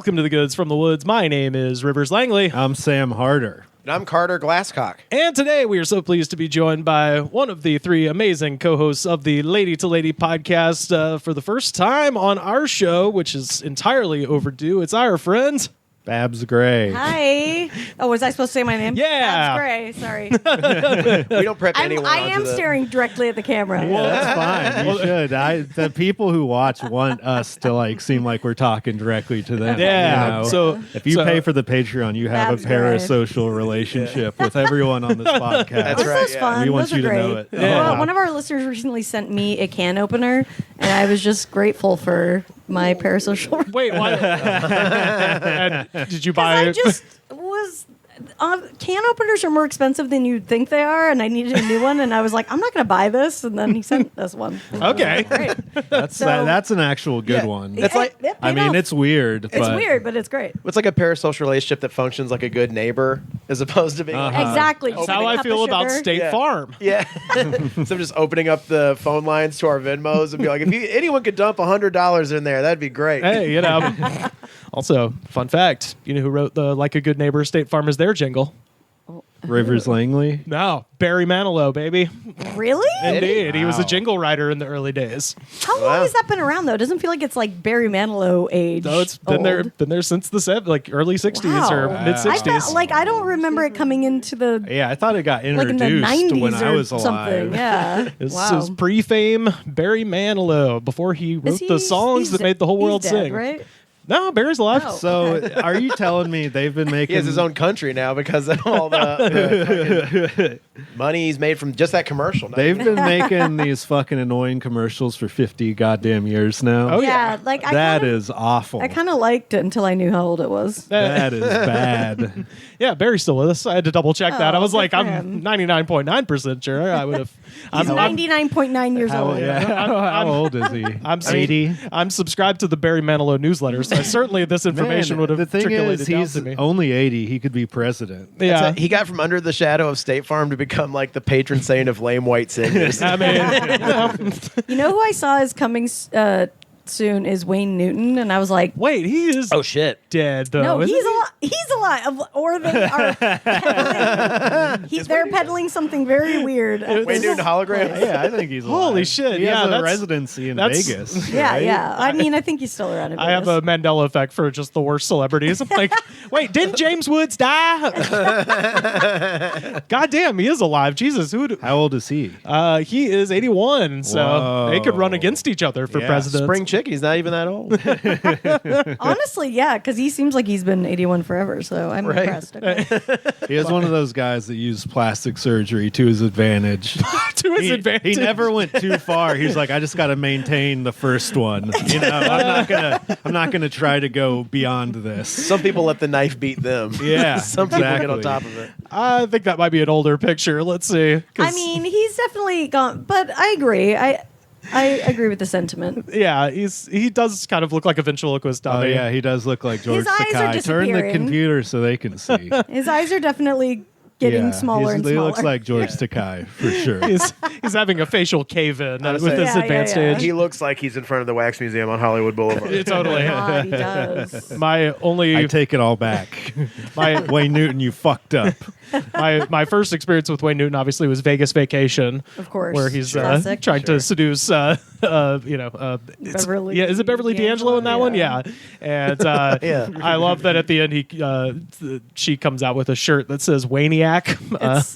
Welcome to the Goods from the Woods. My name is Rivers Langley. I'm Sam Harder. And I'm Carter Glasscock. And today we are so pleased to be joined by one of the three amazing co-hosts of the Lady to Lady podcast for the first time on our show, which is entirely overdue. It's our friend... Babs Gray. Hi. Oh, was I supposed to say my name? Yeah. Babs Gray. Sorry. We don't prep anyone. I am staring directly at the camera. Yeah, that's fine. You should. The people who watch want us to seem like we're talking directly to them. Yeah. You know? So if you pay for the Patreon, you have Babs a Gray. parasocial relationship with everyone on this podcast. That's This right, was yeah. fun. We want Those you are to know great. it. Yeah. Well, one of our listeners recently sent me a can opener, and I was just grateful for my parasocial. Wait, what? And did you buy I it? just was. Can openers are more expensive than you'd think they are, and I needed a new one, and I was like, I'm not going to buy this, and then he sent us one. Okay. Great. That's So- that's an actual good Yeah. one. It's like- It I paid mean, off. it's weird. It's but weird, but it's great. It's like a parasocial relationship that functions like a good neighbor as opposed to being like, Exactly. That's Just how like a I cup feel of about sugar. State Yeah. Farm. yeah. So I'm just opening up the phone lines to our Venmos and be like, if anyone could dump $100 in there, that'd be great. Hey, you know. Also, fun fact, you know who wrote the Like a Good Neighbor, State Farm is their jingle? Rivers Langley. No, Barry Manilow, baby. Really? Indeed. He was a Wow. jingle writer in the early days. How long has that been around, though? It doesn't feel like it's like Barry Manilow age. No, it's been there since the early 60s or Wow. mid I 60s. felt like I don't remember it coming into the Yeah, I thought it got like in the introduced 90s when I was or alive. something. Yeah. This wow. is pre-fame Barry Manilow before he wrote the songs that made the whole world he's dead, sing. Right? No, Barry's alive. Oh. So, Okay. are you telling me they've been making He has his own country now because of all the fucking money he's made from just that commercial. They've been making these fucking annoying commercials for 50 goddamn years now. Oh, yeah. yeah. Like That is awful. I kind of liked it until I knew how old it was. That is bad. Yeah, Barry's still with us. I had to double check that. I was good like, for I'm him. 99.9% sure I would have. He's 99.9 years How, old. how old is he? I'm 80. I'm subscribed to the Barry Manilow newsletter, so certainly this information would have the thing trickulated is, down he's to me. only 80. He could be president. Yeah, He got from under the shadow of State Farm to become like the patron saint of lame white singers. I mean, You know who I saw is coming soon is Wayne Newton, and I was like, wait, he is Oh shit! dead though. no, isn't he's he? alive. He's alive. Or they are peddling. They're peddling something very weird. at Wayne this Newton hologram. place. Yeah, I think he's Holy alive. shit, He yeah, has a that's- residency in that's- Vegas. Yeah, right? yeah. I mean, I think he's still around. In I have a Vegas. Mandela effect for just the worst celebrities. I'm like, wait, didn't James Woods die? God damn, he is alive. Jesus, who'd? How old is he? He is 81, so Whoa. they could run against each other for Yeah, president. Spring chick. He's not even that old. Honestly, yeah, because he seems like he's been 81 forever. So I'm Right. impressed. Okay. He is one of those guys that used plastic surgery to his advantage. to his advantage. He never went too far. He's like, I just got to maintain the first one. You know, I'm not gonna try to go beyond this. Some people let the knife beat them. Yeah, Some people get on exactly. top of it. I think that might be an older picture. Let's see. 'Cause- I mean, he's definitely gone, but I agree. I agree with the sentiment. yeah, he does kind of look like a ventriloquist Oh dummy. yeah, he does look like George His eyes are Takei. Turn the disappearing. computer so they can see. His eyes are definitely getting Yeah, smaller and he smaller. looks like George Takei for sure. He's having a facial cave-in with say- this Yeah, advanced yeah, yeah. age. He looks like he's in front of the Wax Museum on Hollywood Boulevard. Yeah, totally. God, he does. My I only take it all back. my Wayne Newton, you fucked up. my first experience with Wayne Newton obviously was Vegas Vacation, Of course. where he's Classic. trying to seduce it's- Beverly yeah, is it Beverly D'Angelo in that one? Yeah. Yeah. And Yeah. I love that at the end she comes out with a shirt that says Wayniac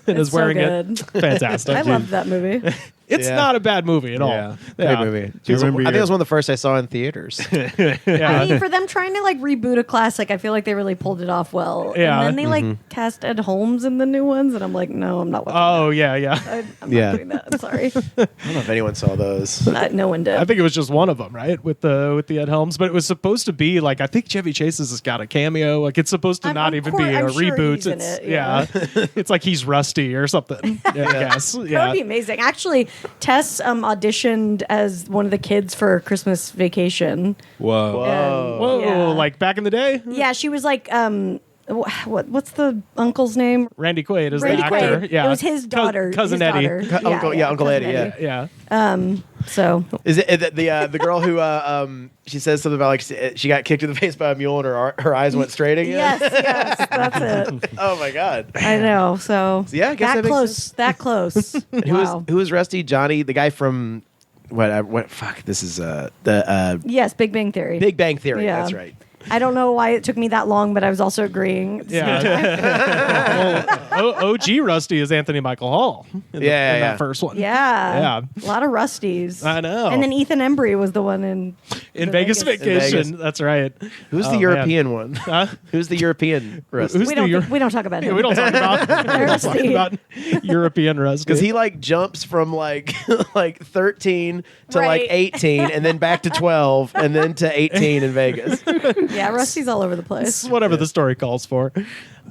and is so wearing good. it. Fantastic. I loved that movie. It's Yeah. not a bad movie at all. Yeah. Great movie. Do you remember I think your- it was one of the first I saw in theaters. Yeah. I mean, for them trying to like reboot a classic, I feel like they really pulled it off well. Yeah. And then they like cast Ed Holmes in the new ones, and I'm like, no, I'm not watching Oh yeah, yeah. that. I'm Yeah. not doing that. I'm sorry. I don't know if anyone saw those. No one did. I think it was just one of them, right? With the Ed Helms, but it was supposed to be like I think Chevy Chase has got a cameo. Like it's supposed to I'm- not of even course- be a I'm sure reboot. he's in It's it, yeah. it's like he's Rusty or something. Yeah, I guess. That Yeah. would be amazing. Actually, Tess auditioned as one of the kids for Christmas Vacation. Whoa. And, Whoa, yeah. like back in the day, Yeah, she was like, what's the uncle's name? Randy Quaid is Randy the actor. Quaid. Yeah, It was his daughter. Cousin his Eddie. daughter. Uncle Eddie, Yeah. So Is it the girl who she says something about like she got kicked in the face by a mule and her eyes went straight again? yes, that's it. Oh my god. I know. So Yeah, I guess that makes close. sense. That close. Wow. Who is Rusty? Johnny, the guy from what? Fuck, this is the Yes, Big Bang Theory. Big Bang Theory. Yeah. That's right. I don't know why it took me that long, but I was also agreeing. Yeah. OG Rusty is Anthony Michael Hall. In that first one. Yeah. Yeah. A lot of Rusties. I know. And then Ethan Embry was the one in Vegas Vacation. Vegas. That's right. Who's the Oh, European one? Huh? Who's the European Rusty? Who's we the don't we don't talk about him. Yeah, we don't talk about Rusty. European Rusty. Because he like jumps from like 13 to like Right. 18 and then back to 12 and then to 18 in Vegas. Yeah, Rusty's all over the place. It's whatever the story calls for.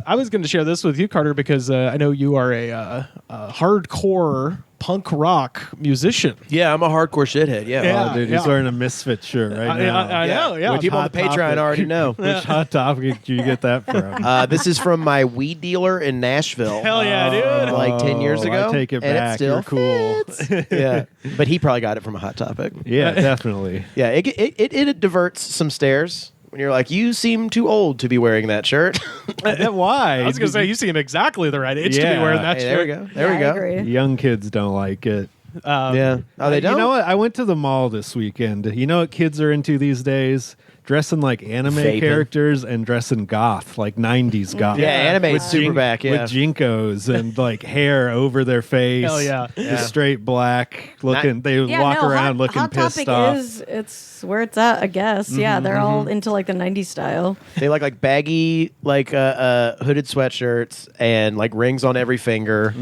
I was going to share this with you, Carter, because I know you are a hardcore punk rock musician. Yeah, I'm a hardcore shithead. Yeah. Yeah. Oh, dude, he's wearing a Misfit shirt right now. I know, yeah. People on the Hot Patreon Topic. already know. Which Hot Topic did you get that from? This is from my weed dealer in Nashville. Hell yeah, dude. Like 10 years ago. I take it and back. It still You're cool. fits. Yeah, but he probably got it from a Hot Topic. Yeah, definitely. Yeah, it diverts some stares when you're like, you seem too old to be wearing that shirt. Why? I was going to say, you seem exactly the right age to be Yeah. wearing that Hey, there we shirt. go. There we Yeah, I go. agree. Young kids don't like it. Yeah. Oh, they don't. You know what? I went to the mall this weekend. You know what kids are into these days? Dressing like anime Vaping. characters and dressing goth, like 90s goth. Yeah, anime is super back. Yeah. With jinkos and like hair over their face. Hell yeah. Just straight black looking. They walk around looking Hot pissed Topic off. it's where it's at, I guess. Yeah, they're all into like the 90s style. They like baggy, like hooded sweatshirts and like rings on every finger.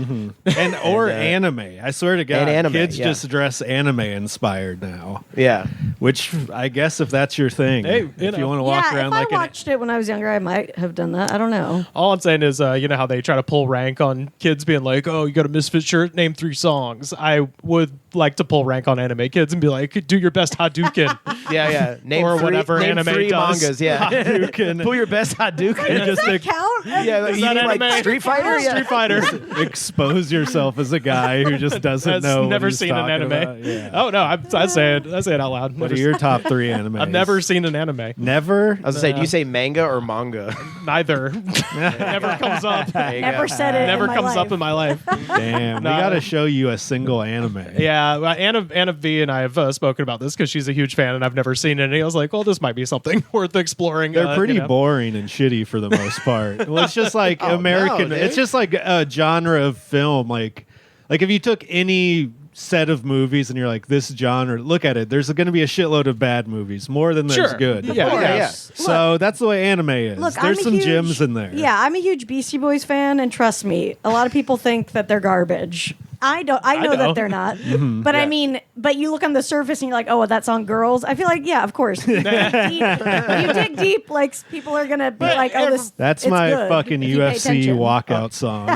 And or anime. I swear to God, and anime, kids yeah. just dress anime inspired now. Yeah. Which I guess if that's your thing, Hey, you if know. you want to walk Yeah, around if I like watched it when I was younger, I might have done that. I don't know. All I'm saying is, you know how they try to pull rank on kids being like, oh, you got a Misfit shirt? Name 3 songs. I would like to pull rank on anime kids and be like, do your best Hadouken. Yeah. Name Or three, whatever name anime 3 does. mangas. Yeah. Hadouken. Pull your best Hadouken. Does that count? Yeah, Is you that mean like anime? Street Fighter? Yeah. Street Fighter. expose yourself as a guy who just doesn't Has know. what never he's seen an talking anime. about. Yeah. Oh, no, I say it out loud. What are your top 3 animes? I've never seen an anime. Never. I was gonna say, do you say manga or manga? Neither. Never comes up. There you Never go. said it. Never in my comes life. up in my life. Damn. No. We got to show you a single anime. Yeah, Anna V and I have spoken about this because she's a huge fan and I've never seen it. And I was like, well, this might be something worth exploring. They're pretty you know. boring and shitty for the most part. Well, it's just like Oh, American. no, dude. It's just like a genre of film. Like if you took any set of movies and you're like, this genre, look at it. There's going to be a shitload of bad movies, more than there's Sure. good. Yeah, Oh, yeah. So that's the way anime is. Look, There's I'm a some huge- gems in there. Yeah, I'm a huge Beastie Boys fan, and trust me, a lot of people think that they're garbage. I know know. that they're not. But I mean, but you look on the surface and you're like, oh, that song "Girls." I feel like, yeah, of course. You dig deep, like people are gonna be like, oh, this. That's it's my good fucking if you pay UFC attention. walkout song.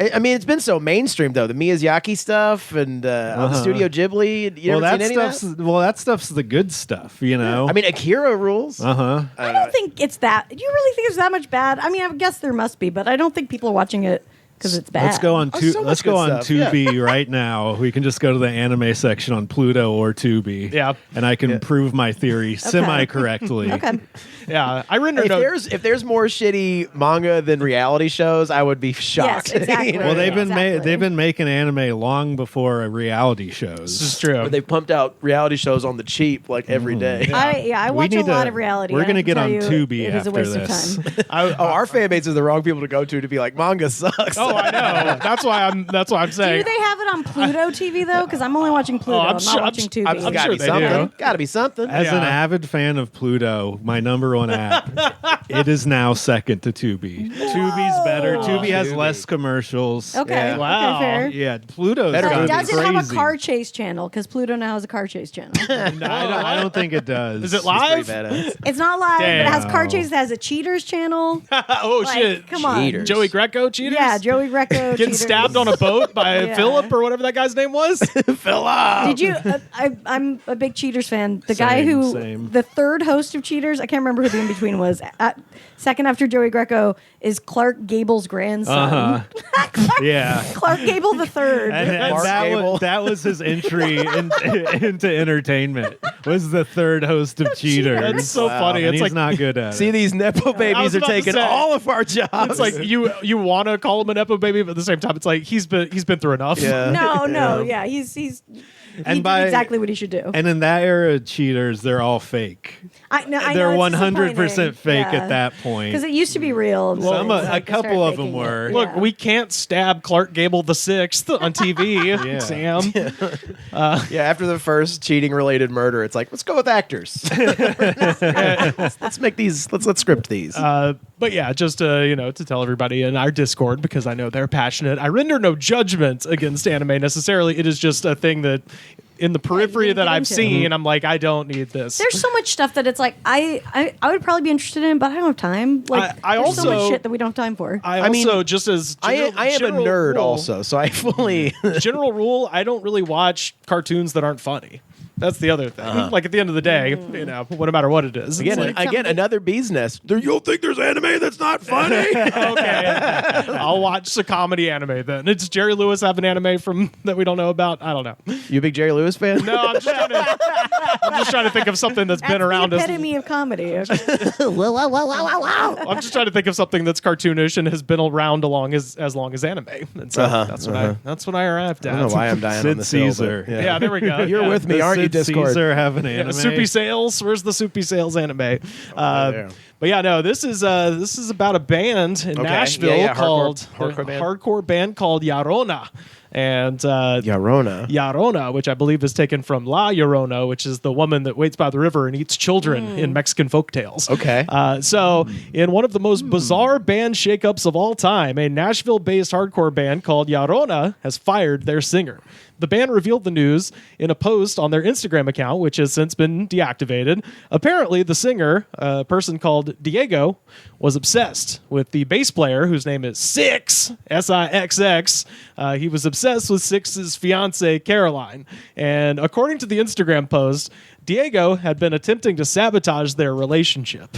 I mean, it's been so mainstream though. The Miyazaki stuff and Studio Ghibli. You ever seen any of that? That stuff's the good stuff, you know. I mean, Akira rules. Uh-huh. I don't think it's that. Do you really think it's that much bad? I mean, I guess there must be, but I don't think people are watching it because it's bad. Let's go on Oh, so let's much go good on stuff, Tubi right now. We can just go to the anime section on Pluto or Tubi. Yeah. And I can prove my theory semi-correctly. Okay. Yeah, I rendered If there's more shitty manga than reality shows, I would be shocked. Yes, exactly. You know? Well, Exactly. they've been making anime long before reality shows. This is true. But they've pumped out reality shows on the cheap like every day. I watch a need lot to- of reality. we're I gonna can get tell on you Tubi it is a after waste this. of time. Our fan base is the wrong people to be like manga sucks. Oh, I know. That's why I'm saying. Do they have it on Pluto TV though? Because I'm only watching Pluto. I'm I'm sure- not watching Tubi. I'm gotta sure be they something. do. Gotta be something. As an Yeah. avid fan of Pluto, my number one app, it is now second to Tubi. Tubi's better. Tubi has Tubi. less commercials. Okay. Yeah. Wow. Okay, fair. Yeah, Pluto's Better gotta be be Does it crazy. have a car chase channel? Because Pluto now has a car chase channel. No, I don't think it does. Is it Pretty live? badass. It's not live, but it has car Damn. chases. It has a cheaters channel. Oh Like, shit! come on. Cheaters. Joey Greco cheaters. Yeah, Joey Joey Greco. Getting cheaters. stabbed on a boat by Yeah. Philip or whatever that guy's name was. Did you? I'm a big Cheaters fan. The guy who, the third host of Cheaters, I can't remember who the in between was. Second after Joey Greco is Clark Gable's grandson. Yeah. Clark Gable the third. And that was his entry into entertainment. Was the third host of Cheaters. That's so funny. And It's he's like not good at See, it. these nepo babies are about to taking say. all of our jobs. it's like you want to call him an Epo baby, but at the same time, it's like he's been through enough. Yeah. No, yeah, he's he And did exactly what he should do. And in that era of Cheaters, they're all fake. I know They're it's 100% disappointing. fake Yeah. at that point. Because it used to be real. and Some, it's a like they couple started of them making it. were. Look, Yeah. we can't stab Clark Gable the Sixth on TV, Yeah. Sam. Yeah, after the first cheating related murder, it's like, let's go with actors. let's make these, let's script these. But yeah, just to tell everybody in our Discord, because I know they're passionate, I render no judgment against anime necessarily. It is just a thing that in the periphery that get I've into. seen, I'm like, I don't need this. There's so much stuff that it's like I would probably be interested in, but I don't have time. Like I there's so also- much shit that we don't have time for. I mean, also, just as I am a general nerd rule- also, so I fully. general rule, I don't really watch cartoons that aren't funny. That's the other thing. Like at the end of the day, no matter what it is. It's Again, like, another bee's nest. You don't think there's anime that's not funny? okay, I'll watch a comedy anime then. It's Jerry Lewis have an anime from that we don't know about? I don't know. You a big Jerry Lewis fan? No, I'm just trying to think of something that's been around the as epitome of comedy. Okay. I'm just trying to think of something that's cartoonish and has been around as long as anime. And so that's what I arrived at. I don't know why I'm dying on Sid this hill, but Caesar. Yeah, there we go. You're Yeah. with me, aren't you, Sid Discord? Caesar have an Yeah, anime? Soupy Sales. Where's the Soupy Sales anime? there. But yeah, no, this is about a band in Nashville Yeah, called hardcore band. band called Yarona. And Yarona. Yarona, which I believe is taken from La Llorona, which is the woman that waits by the river and eats children in Mexican folktales. Okay. So, in one of the most bizarre band shakeups of all time, a Nashville-based hardcore band called Yarona has fired their singer. The band revealed the news in a post on their Instagram account, which has since been deactivated. Apparently, the singer, a person called Diego, was obsessed with the bass player, whose name is Six, S-I-X-X. He was obsessed with Six's fiancée, Caroline. And according to the Instagram post, Diego had been attempting to sabotage their relationship.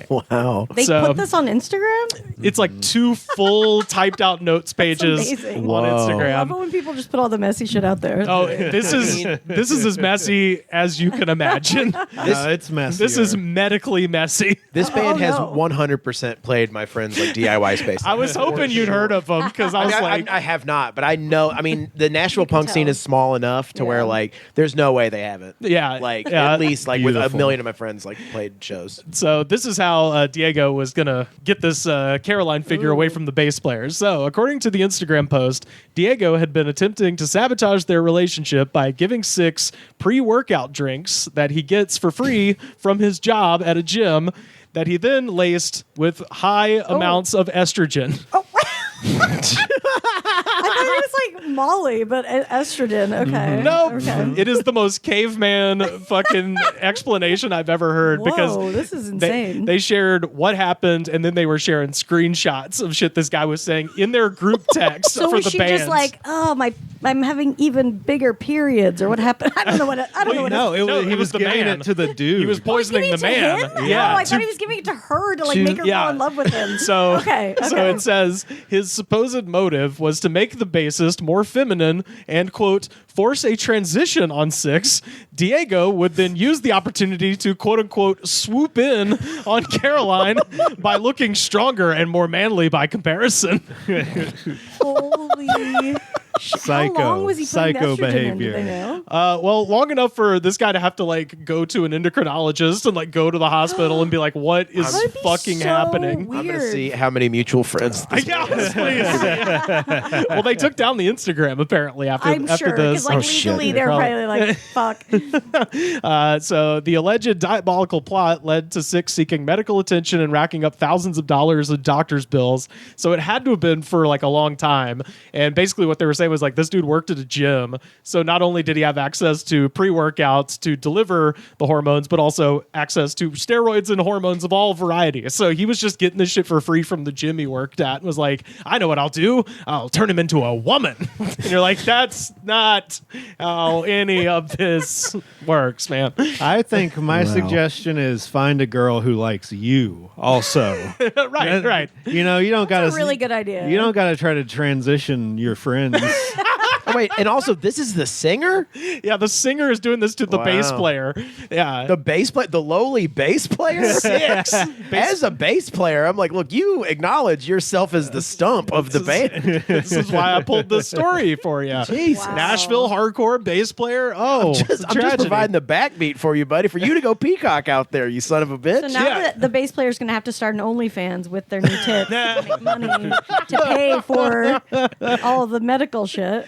Wow. They So- put this on Instagram. It's like 2 full typed out notes pages amazing. on Whoa. I love it Instagram. when people just put all the messy shit out there. Oh, this is as messy as you can imagine. It's messy. This is medically messy. This band has no. 100% played my friend's like DIY space. I was hoping you'd heard of them because I was like, I have not, but I know. I mean, the Nashville punk scene is small enough to where like there's no way they haven't. Yeah, like yeah. at least like with a Beautiful. million of my friends like played shows. so this is how Diego was gonna get this Caroline figure away from the bass players. So according to the Instagram post, Diego had been attempting to sabotage their relationship by giving Six pre-workout drinks that he gets for free from his job at a gym that he then laced with high amounts of estrogen. I thought it was like Molly, but estrogen. Okay. Nope. Okay. It is the most caveman fucking explanation I've ever heard Whoa, because this is they, insane. they shared what happened and then they were sharing screenshots of shit this guy was saying in their group text So for was the she band. just like, oh I'm having even bigger periods, or what happened? I don't know what. I don't know what. No, No, he it was was the giving man. it to the dude. he was poisoning Giving the it to man. him? Yeah. No, I to- thought he was giving it to her to like to- make her yeah. fall in love with him. So, okay. so it says his supposed motive was to make the bassist more feminine and, quote, force a transition on Six. Diego would then use the opportunity to, quote unquote, swoop in on Caroline by looking stronger and more manly by comparison. Holy. Psycho. How long was he putting Psycho estrogen in? behavior. Do they know? Well, long enough for this guy to have to like go to an endocrinologist and like go to the hospital and be like, what is That'd be fucking so happening? weird. I'm gonna see how many mutual friends. This Yeah, please. Well, they took down the Instagram apparently after I'm after sure this. because like Oh, shit. legally they're probably like fuck. So the alleged diabolical plot led to Six seeking medical attention and racking up thousands of dollars in doctor's bills. So it had to have been for like a long time. And basically what they were saying say was like, this dude worked at a gym. So not only did he have access to pre-workouts to deliver the hormones, but also access to steroids and hormones of all varieties. So he was just getting this shit for free from the gym he worked at and was like, I know what I'll do. I'll turn him into a woman. And you're like, that's not how any of this works, man. I think my suggestion is find a girl who likes you also. Right. You know, you don't got to. That's a really good idea. You don't got to try to transition your friends. Oh, wait, and also this is the singer? Yeah, the singer is doing this to the bass player. Yeah. The bass player, the lowly bass player? 6. As a bass player, I'm like, look, you acknowledge yourself as the stump of the band. This is why I pulled this story for you. Jesus. Wow. Nashville hardcore bass player. Oh, I'm just providing the backbeat for you, buddy, for you to go peacock out there, you son of a bitch. So now that the bass player's going to have to start an OnlyFans with their new tits to make money to pay for all of the medical shit.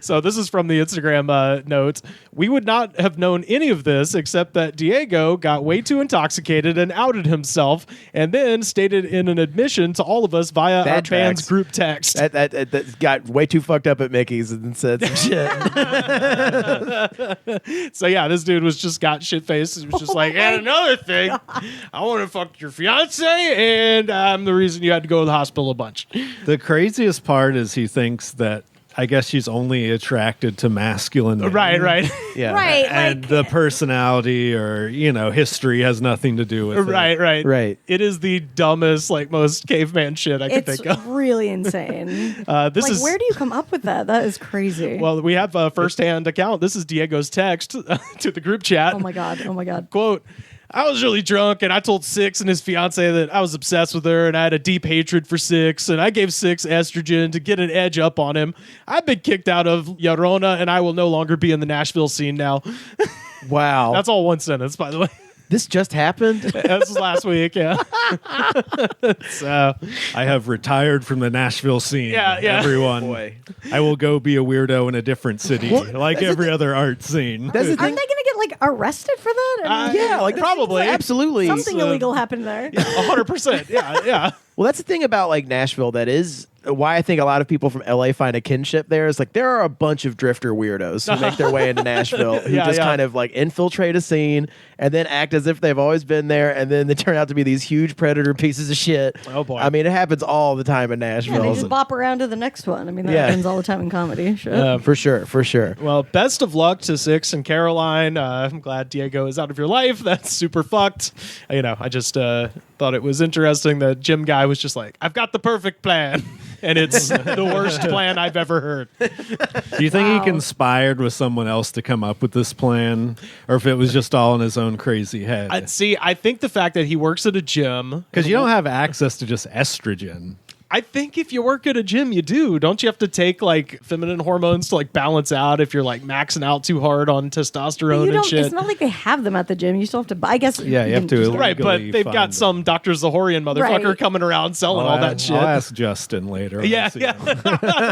So this is from the Instagram notes. We would not have known any of this except that Diego got way too intoxicated and outed himself, and then stated in an admission to all of us via our band's group text. That got way too fucked up at Mickey's and said some shit. So yeah, this dude was just got shit faced. He was just like, and another thing, I want to fuck your fiance, and I'm the reason you had to go to the hospital a bunch. The craziest part is he thinks that I guess she's only attracted to masculine men. Right. Yeah. Right. And the personality or, history has nothing to do with it. Right. It is the dumbest, most caveman shit I could think of. It's really insane. Where do you come up with that? That is crazy. Well, we have a first-hand account. This is Diego's text to the group chat. Oh my God. Quote, I was really drunk and I told Six and his fiance that I was obsessed with her and I had a deep hatred for Six and I gave Six estrogen to get an edge up on him. I've been kicked out of Llorona and I will no longer be in the Nashville scene now. Wow. That's all one sentence, by the way. This just happened? This was last week, yeah. So I have retired from the Nashville scene. Yeah. Everyone. Boy. I will go be a weirdo in a different city, like every other art scene. That's the Aren't they thing. going to get arrested for that? probably. Absolutely. Something illegal happened there. 100%. Yeah. Well, that's the thing about Nashville that is why I think a lot of people from LA find a kinship there is there are a bunch of drifter weirdos who make their way into Nashville who kind of infiltrate a scene and then act as if they've always been there, and then they turn out to be these huge predator pieces of shit. Oh boy. I mean, it happens all the time in Yeah, Nashville. they just bop around to the next one. I mean, that happens all the time in comedy. Shit. For sure. Well, best of luck to Six and Caroline. I'm glad Diego is out of your life. That's super fucked. I just thought it was interesting that Jim Guy was just like, I've got the perfect plan. And it's the worst plan I've ever heard. Do you think he conspired with someone else to come up with this plan? Or if it was just all in his own crazy head? I think the fact that he works at a gym. Because you don't have access to just estrogen. I think if you work at a gym, you do. Don't you have to take feminine hormones to balance out if you're maxing out too hard on testosterone and shit? It's not like they have them at the gym. You still have to buy. I guess. Yeah, you have to. Right, but they've got some Dr. Zahorian motherfucker coming around selling all that shit. I'll ask Justin later. Yeah.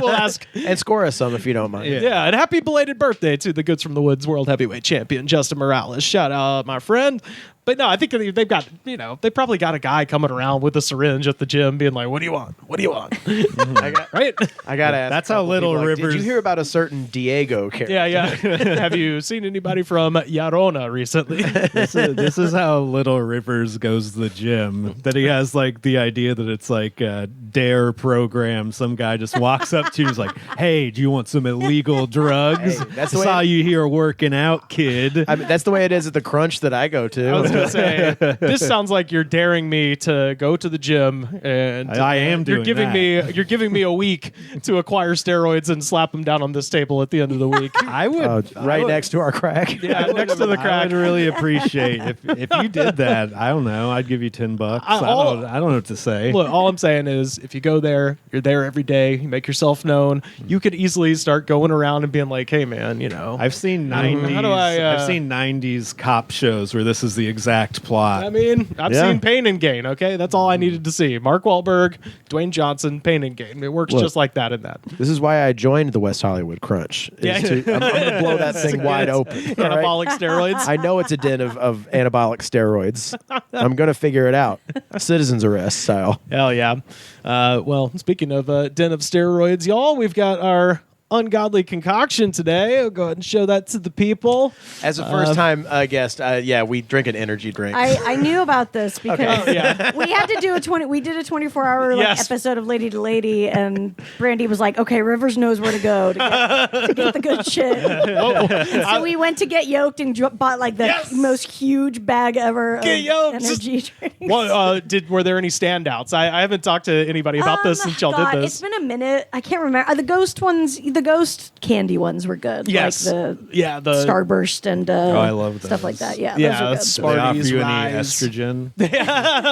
We'll ask. And score us some if you don't mind. Yeah, and happy belated birthday to the Goods from the Woods World Heavyweight Champion, Justin Morales. Shout out, my friend. But no, I think they've got, they probably got a guy coming around with a syringe at the gym being like, what do you want? What do you want? Right? I got to ask. That's how Little Rivers. Did you hear about a certain Diego character? Yeah. Have you seen anybody from Llorona recently? This is how Little Rivers goes to the gym. That he has the idea that it's a DARE program. Some guy just walks up to you, he's like, hey, do you want some illegal drugs? Hey, that's the Saw way you here working out, kid. I mean, that's the way it is at the Crunch that I go to. I was going to say, this sounds like you're daring me to go to the gym, and I am doing You're giving me a week to acquire steroids and slap them down on this table at the end of the week. I would next to our crack. Yeah, next to the crack. I would really appreciate if you did that. I don't know. I'd give you $10. I don't know what to say. Look, all I'm saying is, if you go there, you're there every day. You make yourself known. You could easily start going around and being like, "Hey, man, I've seen 90s. I've seen 90s cop shows where this is the exact exact plot. I mean, I've seen Pain and Gain, okay? That's all I needed to see. Mark Wahlberg, Dwayne Johnson, Pain and Gain. It works just like that in that. This is why I joined the West Hollywood Crunch. I'm going to blow that thing wide open. Anabolic steroids. I know it's a den of anabolic steroids. I'm going to figure it out. Citizen's arrest style. Hell yeah. Well, speaking of den of steroids, y'all, we've got our ungodly concoction today. I'll go ahead and show that to the people. As a first-time guest, we drink an energy drink. I knew about this because we had to do we did a 24-hour episode of Lady to Lady, and Brandy was like, okay, Rivers knows where to go to get the good shit. So we went to get yoked and bought like the most huge bag ever of energy drinks. Well, were there any standouts? I haven't talked to anybody about this since y'all did this. It's been a minute. I can't remember. The ghost ones, the ghost candy ones were good. Yes. Like the Starburst and I love those. stuff like that. Yeah, that's Do they offer you any Rise. estrogen?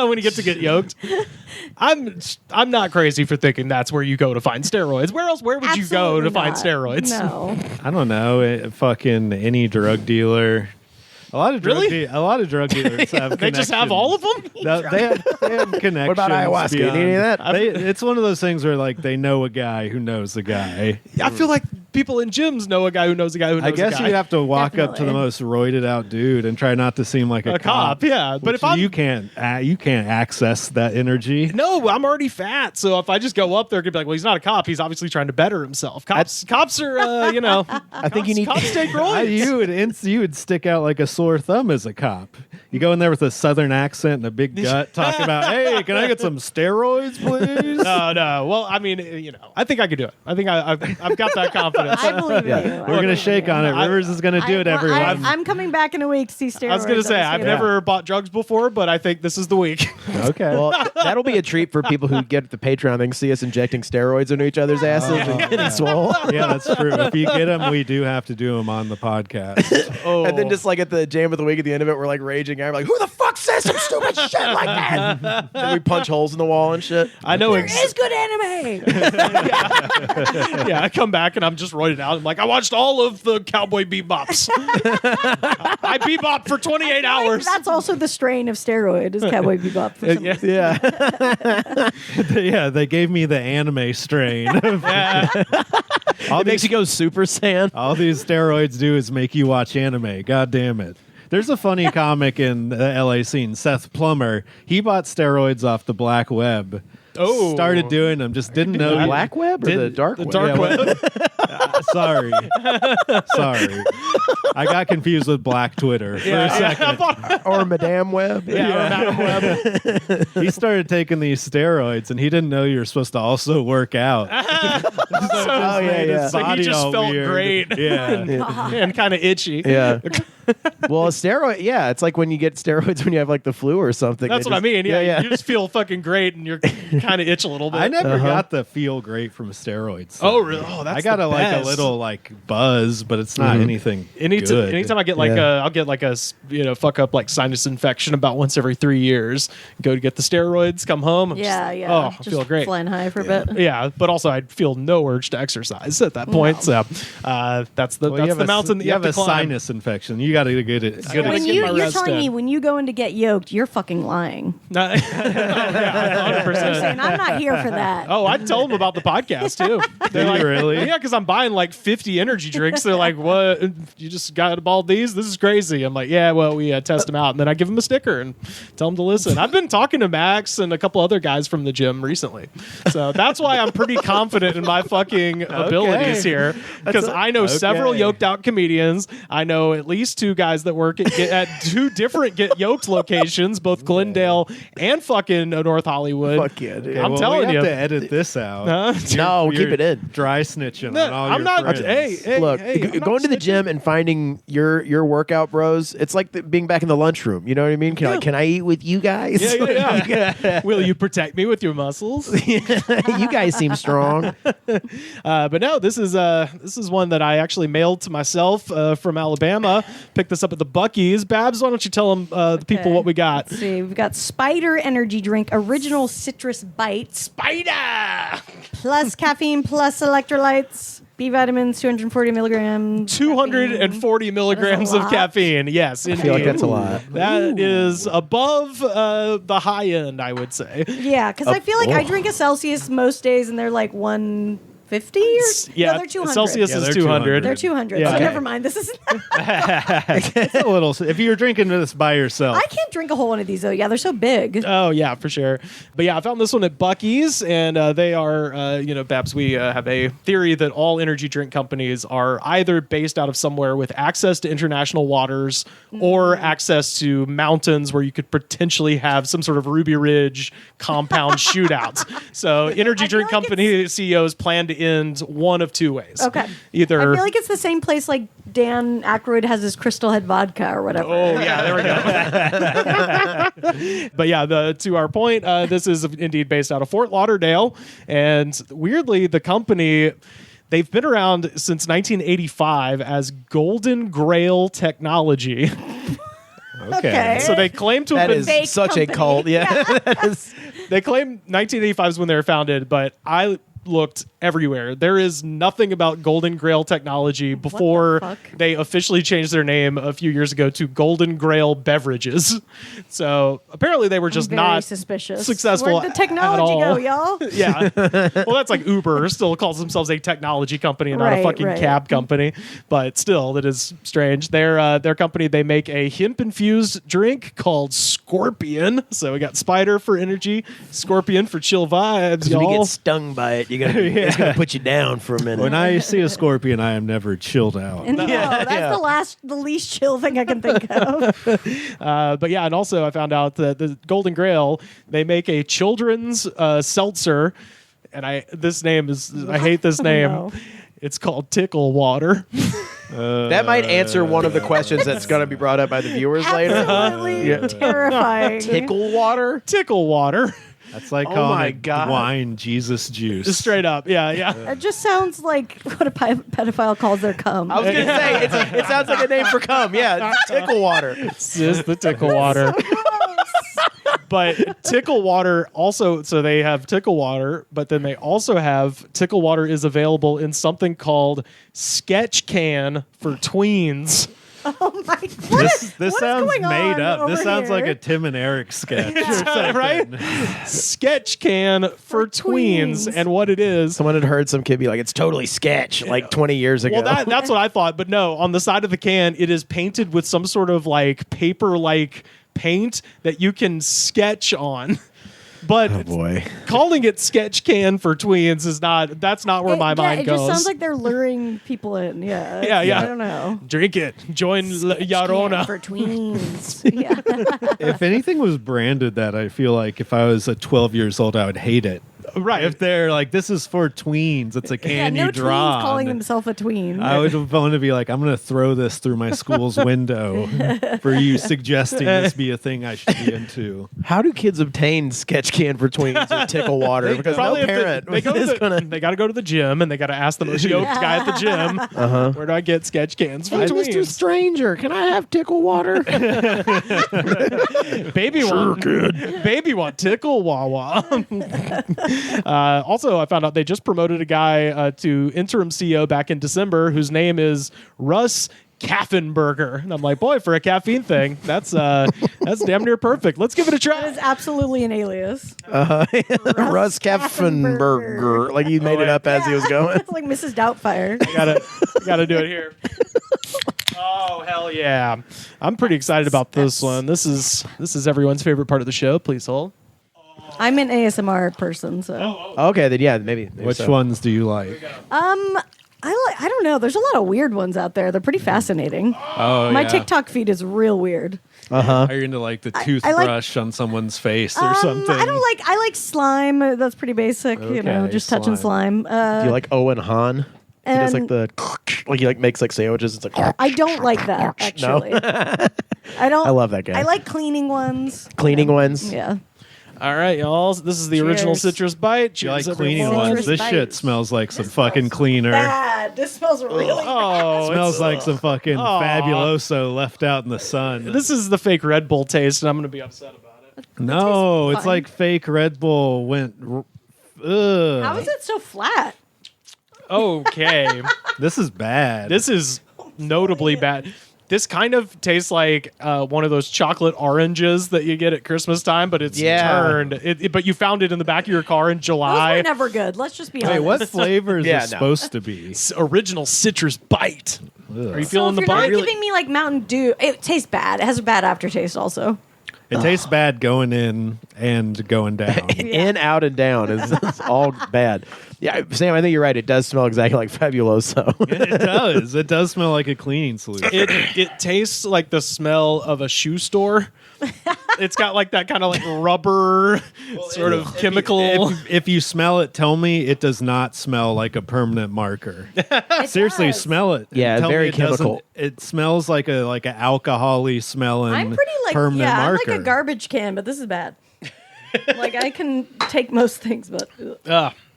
When you get to get yoked. I'm not crazy for thinking that's where you go to find steroids. Where would you go to find steroids? No. I don't know. Fucking any drug dealer. A lot of drug dealers have They just have all of them? They have connections. What about ayahuasca? beyond- Any of that? It's one of those things where like they know a guy who knows a guy. I feel like people in gyms know a guy who knows a guy who knows I guess a guy. you have to walk up to the Definitely. most roided out dude and try not to seem like a cop, yeah. But if you can't access that energy. No, I'm already fat, so if I just go up there, I could be like, well, he's not a cop. He's obviously trying to better himself. Cops are, I think you need cops take roids. You would stick out like a sore thumb as a cop. You go in there with a southern accent and a big gut, talking about, hey, can I get some steroids, please? No. Well, I mean, I think I could do it. I think I've got that confidence. I believe in you. We're going to shake on it. Rivers is going to do it, everyone. I'm coming back in a week to see steroids. I was going to say, I've never bought drugs before, but I think this is the week. Okay. Well, that'll be a treat for people who get the Patreon. They can see us injecting steroids into each other's asses and getting swole. Yeah, that's true. If you get them, we do have to do them on the podcast. And then just like at the jam of the week at the end of it, we're like raging. I'm like, who the fuck says some stupid shit like that? And we punch holes in the wall and shit. I know There is good anime. Yeah, I come back and I'm just roided out. I'm like, I watched all of the Cowboy Bebops. I bebopped for 28 hours. That's also the strain of steroid is Cowboy Bebop. For some reason. Yeah, they gave me the anime strain. It makes you go Super Saiyan. All these steroids do is make you watch anime. God damn it. There's a funny comic in the LA scene, Seth Plummer. He bought steroids off the black web. Oh. Started doing them, just didn't know. The black web or the dark web? The dark web. Sorry. I got confused with Black Twitter for a second. Or Madame Web. Madam Web. He started taking these steroids, and he didn't know you were supposed to also work out. So he just felt great. Yeah. And kind of itchy. Yeah. Well, a steroid, it's like when you get steroids when you have like the flu or something. That's what I mean. Yeah, you just feel fucking great, and you're kind of itch a little bit. I never got the feel great from steroids. Oh, really? Oh, that's I got the a little like buzz, but it's not anything good. Anytime I get like I'll get like a fuck up like sinus infection about once every 3 years. Go to get the steroids, come home. Yeah. Oh, I Just feel great. flying high for a bit. Yeah, but also I'd feel no urge to exercise at that point. No. So that's the mountain that you have to a climb. sinus infection. You got to get it. When get my you're rest telling in. me when you go in to get yoked, you're fucking lying. Yeah, 100%. I'm saying I'm not here for that. Oh, I'd tell them about the podcast too. They're Do you like, really? Yeah, because I'm buying like 50 energy drinks. They're like, "What? You just got all these? This is crazy." I'm like, "Yeah, well, we test them out, and then I give them a sticker and tell them to listen." I've been talking to Max and a couple other guys from the gym recently, so that's why I'm pretty confident in my fucking abilities here. Because I know several yoked out comedians. I know at least 2 guys that work at 2 different get yoked locations, both Glendale and fucking North Hollywood. Fuck yeah, dude. I'm telling we you. have to edit this out. No, keep it in. Dry snitching No, on all I'm your not. friends. Hey, Look, I'm not going to the snitching. gym and finding your workout bros, it's like being back in the lunchroom. You know what I mean? Can I eat with you guys? Yeah. Will you protect me with your muscles? You guys seem strong. But no, this is one that I actually mailed to myself from Alabama. Picked this up at the Buc-ees. Babs, why don't you tell them the people what we got? Let's see, we've got Spider Energy Drink, original citrus bite, Spider. plus caffeine, plus electrolytes. B vitamins, 240 milligrams. 240 milligrams of caffeine. Yes, indeed. I feel like that's a lot. That is above the high end, I would say. Yeah, because I feel like I drink a Celsius most days, and they're like 150 or yeah, no, they're 200. Celsius is 200. They're 200. Yeah. So Okay. never mind. This is. It's a little. If you're drinking this by yourself, I can't drink a whole one of these though. Yeah, they're so big. Oh yeah, for sure. But yeah, I found this one at Buc-ees, and they are, Babs. We have a theory that all energy drink companies are either based out of somewhere with access to international waters or access to mountains where you could potentially have some sort of Ruby Ridge compound shootouts. So energy drink like company CEOs plan to end one of two ways. Okay. Either. I feel like it's the same place like Dan Aykroyd has his Crystal Head vodka or whatever. Oh yeah, there we go. But yeah, to our point, this is indeed based out of Fort Lauderdale, and weirdly, the company. They've been around since 1985 as Golden Grail Technology. Okay. So they claim to have That been. is Fake such company. a cult. Yeah. They claim 1985 is when they were founded, but I looked everywhere. There is nothing about Golden Grail Technology before fuck? they officially changed their name a few years ago to Golden Grail Beverages. So apparently they were just Very not suspicious. successful Where'd the technology at all. go, y'all? Yeah. Well, that's like Uber still calls themselves a technology company and not a Right, fucking right. cab company. But still, that is strange. Their company, they make a hemp-infused drink called Scorpion. So we got Spider for energy, Scorpion for chill vibes, If you y'all. get stung by it, it's gonna put you down for a minute. when I see a scorpion, I am never chilled out. No, that's the least chill thing I can think of. But yeah, and also I found out that the Golden Grail, they make a children's seltzer, and I hate this name. No. It's called Tickle Water. That might answer one of the questions that's going to be brought up by the viewers later. Absolutely terrifying. Tickle water? Tickle Water. That's like Oh calling my it God. wine Jesus juice. Just straight up. Yeah. It just sounds like what a pedophile calls their cum. I was going to say, it sounds like a name for cum. Yeah, it's tickle water. It's just the Tickle Water. But Tickle Water also, so they have Tickle Water, but then they also have Tickle Water is available in something called Sketch Can for Tweens. Oh my! This what is sounds going made on up. This over sounds like here? a Tim and Eric sketch. Right? Sketch Can for tweens. tweens. And what it is. Someone had heard some kid be like, it's totally sketch, like 20 years ago. Well, that's what I thought. But no, on the side of the can, it is painted with some sort of like paper-like paint that you can sketch on. But oh, boy. calling it Sketch Can for tweens is that's not where my mind it goes. just sounds like they're luring people in. Yeah. Yeah. I don't know. Drink it. Join Yarona. For tweens. Yeah. If anything was branded that, I feel like if I was 12 years old, I would hate it. Right. If they're like, this is for tweens, it's a can no you draw. tween's calling on. themselves a tween. I would want to be like, I'm going to throw this through my school's window for you suggesting this be a thing I should be into. How do kids obtain sketch can for tweens or tickle water? Because no Probably parent they got to go to the gym and they got to ask the most yoked guy at the gym, where do I get sketch cans for Hey, tweens? Mr. Stranger, can I have tickle water? Baby want tickle wawa. Also, I found out they just promoted a guy to interim CEO back in December whose name is Russ Kaffenberger. And I'm like, boy, for a caffeine thing, that's damn near perfect. Let's give it a That try. is absolutely an alias. Russ Kaffenberger. Like he made it up as he was going. It's like Mrs. Doubtfire. Gotta do it here. Oh hell yeah! I'm pretty excited about this one. This is everyone's favorite part of the show. Please hold. I'm an ASMR person, so. Okay, then yeah, maybe Which so. ones do you like? I don't know. There's a lot of weird ones out there. They're pretty fascinating. Oh, My yeah. TikTok feed is real weird. Are you into like the toothbrush on someone's face or something? I like slime. That's pretty basic, Okay, just touching slime. Do you like Owen Hahn? He does like And- the he like makes like sandwiches. It's like I don't like that actually. I don't. I love that guy. I like cleaning ones. cleaning ones. Yeah. All right, y'all. This is the original Cheers. citrus bite. You like Cheers, cleaning everyone. ones? Citrus This shit bites. smells like some fucking cleaner. Bad. This smells really bad. Oh, Smells like some fucking Aw. Fabuloso left out in the sun. This is the fake Red Bull taste, and I'm going to be upset about it. No, tastes it's fine. like fake Red Bull went. How is it so flat? Okay. This is bad. This is notably bad. This kind of tastes like one of those chocolate oranges that you get at Christmas time, but it's turned. But you found it in the back of your car in July. Those were never good. Let's just be honest. Wait, what flavor is Yeah, this no. supposed to be? It's original citrus bite. Ugh. Are you So feeling if the you're not bite? giving me like Mountain Dew, it tastes bad. It has a bad aftertaste also. It tastes bad going in and going down. In, out, and down is it's all bad. Yeah, Sam, I think you're right. It does smell exactly like Fabuloso. It does. It does smell like a cleaning solution. It tastes like the smell of a shoe store. It's got like that kind of like rubber sort of chemical. If you smell it, tell me it does not smell like a permanent marker. Seriously, does. smell it. Yeah, Tell me very it doesn't- chemical. It smells like a alcohol-y smelling I'm pretty like permanent I'm marker. like a garbage can, but this is bad. Like I can take most things, but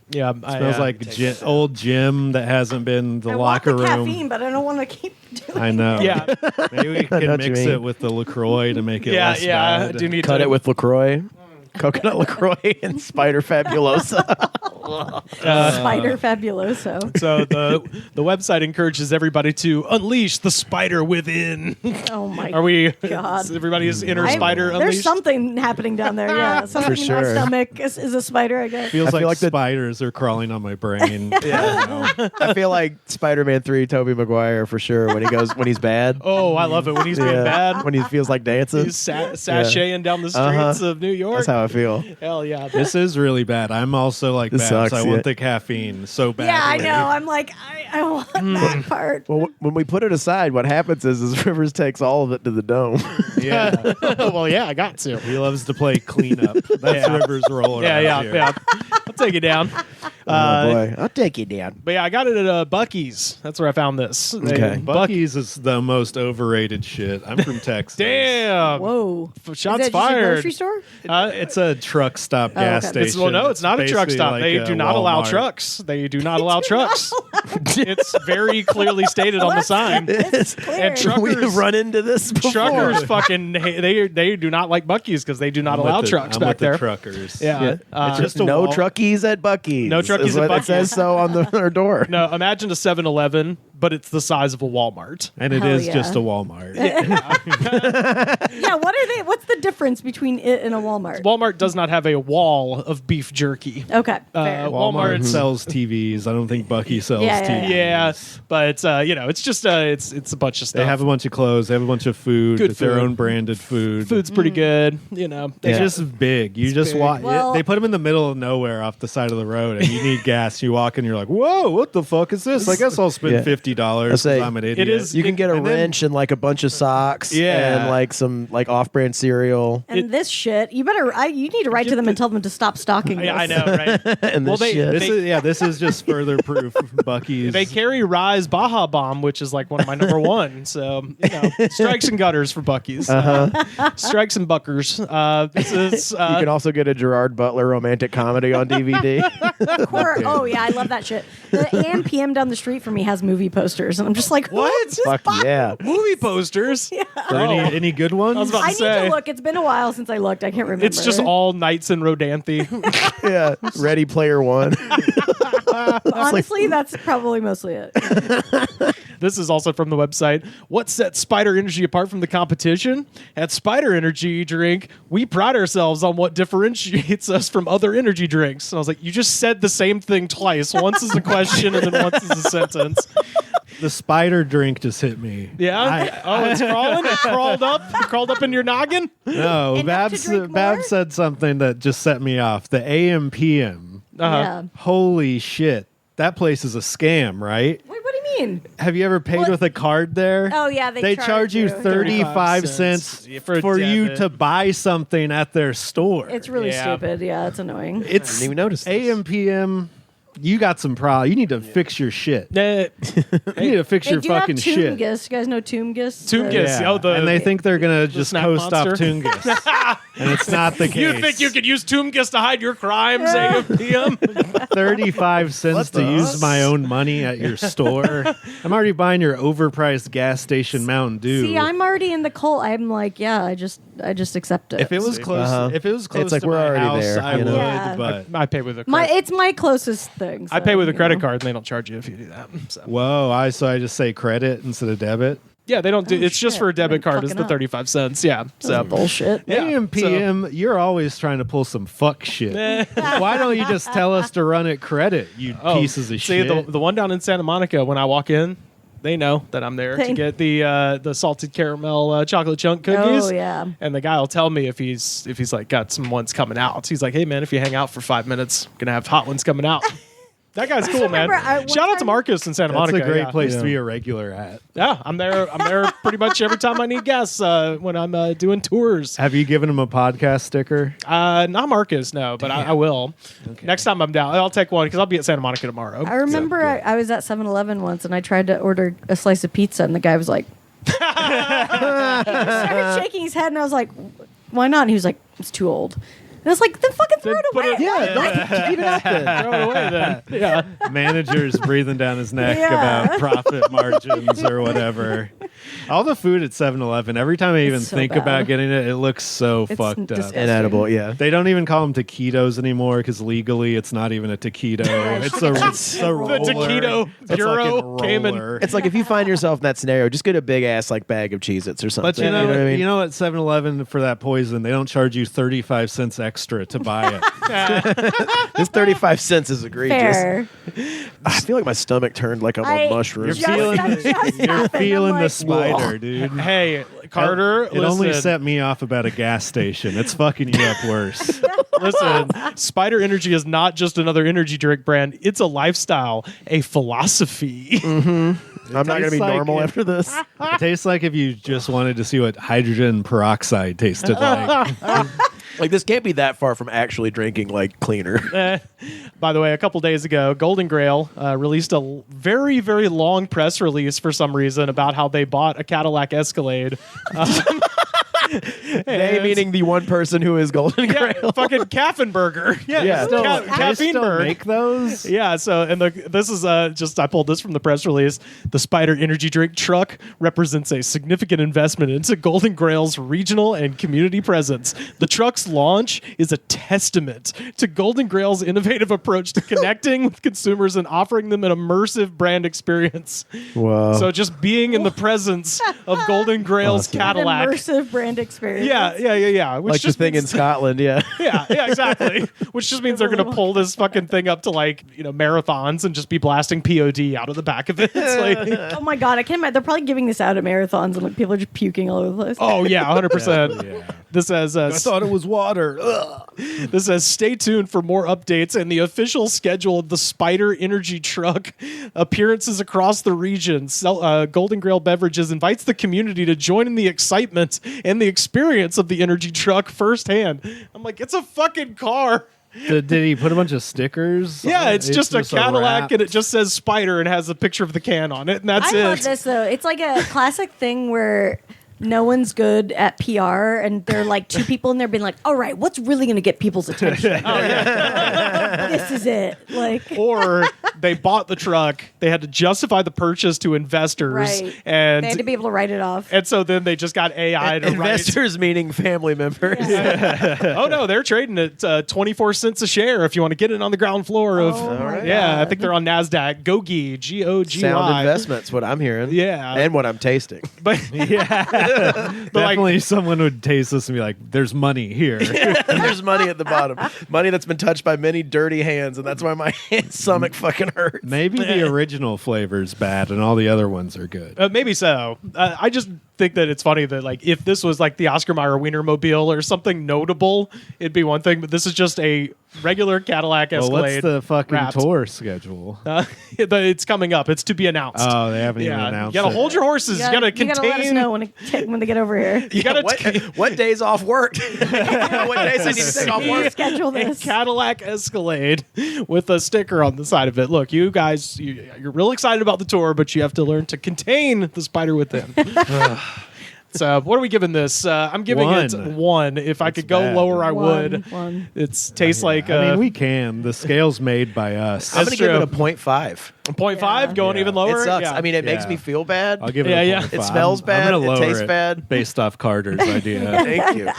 Yeah, Smells like old gym that hasn't been the I locker want the room. caffeine, but I don't want to keep doing. I know. Yeah, Maybe we know can what you mix mean. it with the LaCroix to make it yeah, less yeah. bad. I do need Cut to it with LaCroix. Coconut LaCroix and Spider Fabuloso. Spider Fabuloso. So the website encourages everybody to unleash the spider within. Oh my Are we? God. Is everybody's inner I- spider There's unleashed? something happening down there. Yeah, something in my sure. stomach is a spider. I guess. Feels I feel like like the- spiders are crawling on my brain. I feel like Spider-Man 3, Tobey Maguire for sure when he's bad. Oh, I love it when he's being Yeah, bad. when he feels like dancing. He's sashaying down the streets of New York. That's how I feel. Hell yeah. This is really bad. I'm also like This Babs. sucks, I yeah. want the caffeine so badly. Yeah, I know. I'm like, I want that part. Well, when we put it aside, what happens is Rivers takes all of it to the dome. Yeah. Well, yeah, I got to. He loves to play cleanup. That's Yeah. Rivers' role Yeah, around yeah, here. yeah. I'll take it down. Oh boy, I'll take you down. But yeah, I got it at Buc-ees. That's where I found this. Okay. Buc-ees is the most overrated shit. I'm from Texas. Damn. Whoa. Shots is that just a fired. grocery store? It's a truck stop gas okay. station. It's not a truck basically stop. like They a do not allow Walmart. trucks. They do not allow trucks. It's very clearly stated on the sign. It's clear. And truck- We've Truckers- run into this before. Truckers fucking they do not like Buc-ees because they do not I'm allow with the- trucks I'm back with the there. truckers. Yeah. It's just no wall. truckies at Buc-ees. No truckies is at what It says Buc-ees. so on our door. No, imagine a 7-Eleven, but it's the size of a Walmart. And it Hell is yeah. just a Walmart. Yeah, what are they? What's the difference between it and a Walmart? Walmart does not have a wall of beef jerky. Okay, fair. Walmart Walmart sells TVs. I don't think Buc-ee sells Yeah, yeah, TVs. Yeah, but it's just it's a bunch of stuff. They have a bunch of clothes. They have a bunch of food. Good It's their food. own branded food. Food's pretty good. It's Yeah. just big. You just big. walk. Well- They put them in the middle of nowhere off the side of the road, and you need gas. You walk and you're like, "Whoa, what the fuck is this?" I guess I'll spend Yeah. $50. I say, I'm an idiot. is- You can get a And then- wrench and like a bunch of socks Yeah. and like some like off-brand cereal And this shit, you need to write to them and tell them to stop stocking this. Yeah, I know, right? and Well, this shit. This is just further proof. Buc-ee's. They carry Rise Baja Bomb, which is like one of my number one. So strikes and gutters for Buc-ee's. Strikes and buckers. This is you can also get a Gerard Butler romantic comedy on DVD. Oh yeah, I love that shit. The AM PM down the street from me has movie posters, and I'm just like, What? Just Fuck buy- yeah. movie posters. Are any good ones? I was about I to need say. to look. It's been a while since I looked. I can't remember. It's just all Knights and Rodanthe. Yeah. Ready Player One. Honestly, that's probably mostly it. This is also from the website. What sets Spider Energy apart from the competition? At Spider Energy Drink, we pride ourselves on what differentiates us from other energy drinks. And I was like, you just said the same thing twice. Once is a question and then once is a sentence. The spider drink just hit me. Yeah? It's crawling? It crawled up? It crawled up in your noggin? No, Enough to drink more? Babs said something that just set me off. The AM PM. Yeah. Holy shit. That place is a scam, right? Wait, what do you mean? Have you ever paid What? with a card there? Oh, yeah, they charge you charge you. 35 cents cents for a for you debit. to buy something at their store. It's really Yeah. stupid. Yeah, it's annoying. It's I didn't even notice this. AM PM. You got some problem. You need to fix your shit. Nah. You need to fix They your do have fucking shit. Toomgis. You guys know Toomgis? Toomgis. Yeah. Oh, and they think they're gonna just snap coast off monster? Toomgis, and it's not the case. You think you could use Toomgis to hide your crimes, AMPM? 35 cents to use my own money at your store? I'm already buying your overpriced gas station Mountain Dew. See, I'm already in the cult. I'm like, yeah, I just accept it. if it was close, if it was close like to we're my already house, there, I you know? would. Yeah. But I pay with a it's my closest thing. So, I pay with a credit card, and they don't charge you if you do that. So. Whoa! I just say credit instead of debit. Yeah, they don't do. It's just shit. for a debit They're card. It's the fucking up. 35 cents. Yeah. So bullshit. Yeah, AM PM, you're always trying to pull some fuck shit. Why don't you just tell us to run it credit, you pieces of see, shit? the one down in Santa Monica, when I walk in, they know that I'm there to get the salted caramel chocolate chunk cookies. Oh yeah. And the guy will tell me if he's like got some ones coming out. He's like, hey man, if you hang out for 5 minutes, I'm gonna have hot ones coming out. That guy's cool, man. Shout out to Marcus in Santa Monica. That's a great place to be a regular at. Yeah, I'm there pretty much every time I need guests when I'm doing tours. Have you given him a podcast sticker? Not Marcus, no, but I will. Okay. Next time I'm down, I'll take one because I'll be at Santa Monica tomorrow. I remember I was at 7-Eleven once and I tried to order a slice of pizza and the guy was like, he started shaking his head and I was like, why not? And he was like, it's too old. And I was like, then fucking throw it away. Keep it up then. Throw it away then. Yeah. Manager's breathing down his neck about profit margins or whatever. All the food at 7-Eleven, every time I even so think bad. about getting it, it looks so It's fucked up. disgusting. Inedible, yeah. They don't even call them taquitos anymore because legally it's not even a taquito. It's a roller. The taquito It's a bureau fucking came in. roller. It's like if you find yourself in that scenario, just get a big ass like bag of Cheez-Its or something. But you know, what I mean? you know, at 7-Eleven for that poison, they don't charge you 35 cents extra to buy it. This 35 cents is egregious. Fair. I feel like my stomach turned like I'm on mushrooms. You're feeling the spider, dude. Hey, Carter, It only set me off about a gas station. It's fucking you up worse. Listen, Spider Energy is not just another energy drink brand. It's a lifestyle, a philosophy. I'm not going to be tastes like normal it. after this. It tastes like if you just wanted to see what hydrogen peroxide tasted like. Like, this can't be that far from actually drinking, like, cleaner. By the way, a couple days ago, Golden Grail released a very, very long press release for some reason about how they bought a Cadillac Escalade. They meaning the one person who is Golden Grail. Yeah, fucking Kaffenberger. Yeah, Still, they still Kaffenberg. make those? Yeah, so and this is just I pulled this from the press release. The Spider Energy Drink truck represents a significant investment into Golden Grail's regional and community presence. The truck's launch is a testament to Golden Grail's innovative approach to connecting with consumers and offering them an immersive brand experience. Whoa. So just being in the presence of Golden Grail's Awesome. Cadillac. Immersive brand experience. Yeah. Which like the just thing in means- Scotland, yeah. yeah, exactly. Which just means they're going to pull this fucking thing up to like, marathons and just be blasting POD out of the back of it. It's like, Oh my god, I can't imagine. They're probably giving this out at marathons and like people are just puking all over the place. oh yeah, 100%. Yeah. This says, I thought it was water. this says, stay tuned for more updates and the official schedule of the Spider Energy Truck appearances across the region. Golden Grail Beverages invites the community to join in the excitement and the experience of the energy truck firsthand. I'm like, it's a fucking car. Did he put a bunch of stickers? Yeah, it's just a Cadillac wrap? and it just says Spider and has a picture of the can on it, and that's I it. love this though. It's like a classic thing where no one's good at PR, and they're like two people in there being like, "All right, what's really going to get people's attention? This is it." Like, Or they bought the truck, they had to justify the purchase to investors, right? and They had to be able to write it off. and so then they just got AI to Investors meaning family members. write. Oh no, they're trading at 24 cents a share if you want to get it on the ground floor of. Oh, my yeah, I God. think they're on Nasdaq. Gogi, Gogy. Sound investments, what I'm hearing. Yeah. And what I'm tasting. But Definitely someone would taste this and be like, there's money here. There's money at the bottom. Money that's been touched by many dirty hands, and that's why my stomach fucking hurts. Maybe the original flavor's bad and all the other ones are good. maybe so. I just think that it's funny that like if this was like the Oscar Mayer Wienermobile or something notable, it'd be one thing. But this is just a regular Cadillac Well, Escalade. what's the fucking wrapped. tour schedule? It's coming up. It's to be announced. Oh, they haven't even yeah, announced you gotta it. hold your horses. You gotta You gotta let us contain. know when they get over here. You gotta What days off work? What days I need to take off work? Schedule a this. Cadillac Escalade with a sticker on the side of it. Look, you guys, you're real excited about the tour, but you have to learn to contain the spider within. So what are we giving this? I'm giving it 1. If I could go bad. lower, I would. 1. It tastes like. I mean, we can. The scale's made by us. I'm going to give it a 0.5. 0.5, going even lower. It sucks. Yeah. I mean, it makes me feel bad. I'll give it Yeah, a yeah. 0.5. It smells bad. I'm gonna It lower tastes bad. based off Carter's idea. Thank you.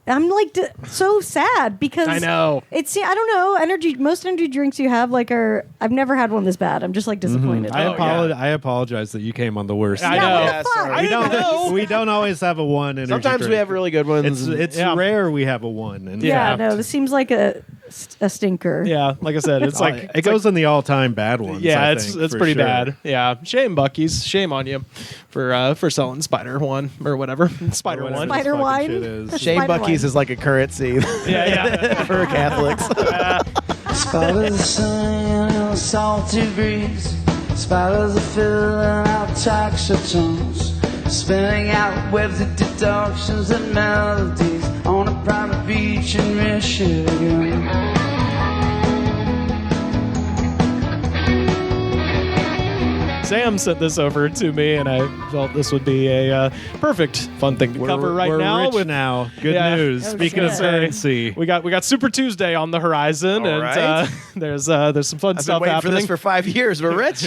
I'm like so sad because I know. It's I don't know, most energy drinks you have I've never had one this bad. I'm just like disappointed. I apologize that you came on the worst. I Yeah, know. what the Yeah, fuck? sorry. I didn't know. We don't always have a 1 energy Sometimes we drink. have really good ones. It's Yeah. rare we have a 1. And Yeah, Yeah. no, this seems like a stinker. Yeah, like I said, it's like it goes in the all-time bad ones. Yeah, I it's think, for pretty sure. bad. Yeah, shame Buc-ees. Shame on you for selling Spider 1 or whatever. Spider Whatever 1. this Spider fucking wine? shit is. Shane Spider Buc-ees wine. is like a currency Yeah. for Catholics. Spiders are singing in a salty breeze. Spiders are filling out tax returns, spinning out webs of deductions and melodies on a private beach in Michigan. Sam sent this over to me, and I felt this would be a perfect fun thing to cover right we're now. rich now. Good Yeah. news. Oh, Speaking of shit. currency, We got Super Tuesday on the horizon, All and right. there's some fun I've been stuff waiting for happening. this for 5 years. We're rich.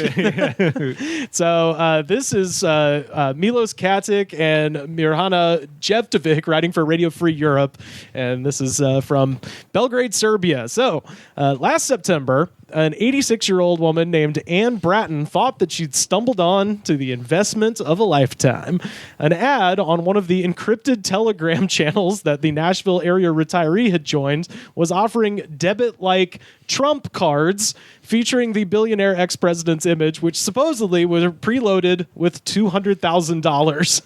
So this is Milos Katic and Mirhana Jevtovic writing for Radio Free Europe, and this is from Belgrade, Serbia. So last September, an 86-year-old woman named Ann Bratton thought that she'd stumbled on to the investment of a lifetime. An ad on one of the encrypted Telegram channels that the Nashville area retiree had joined was offering debit-like Trump cards featuring the billionaire ex-president's image, which supposedly was preloaded with $200,000.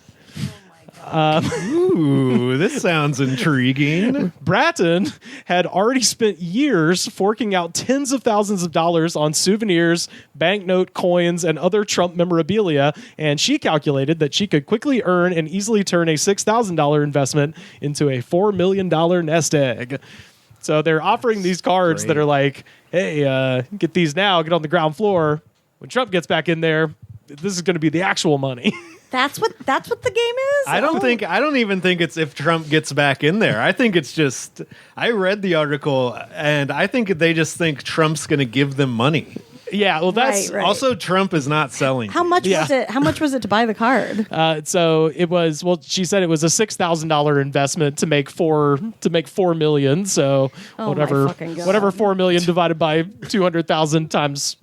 ooh, this sounds intriguing. Bratton had already spent years forking out tens of thousands of dollars on souvenirs, banknote coins, and other Trump memorabilia, and she calculated that she could quickly earn and easily turn a $6,000 investment into a $4 million nest egg. So they're offering these cards that are like, hey, get these now, get on the ground floor. When Trump gets back in there, this is going to be the actual money. That's what the game is? I don't even think it's if Trump gets back in there. I think it's just I read the article and I think they just think Trump's going to give them money. Yeah, well, that's Right. Also, Trump is not selling. How much Yeah. was it? How much was it to buy the card? so it was. Well, she said it was a $6,000 investment to make $4 million. So Oh, my whatever, fucking God. whatever 4 million divided by 200,000 times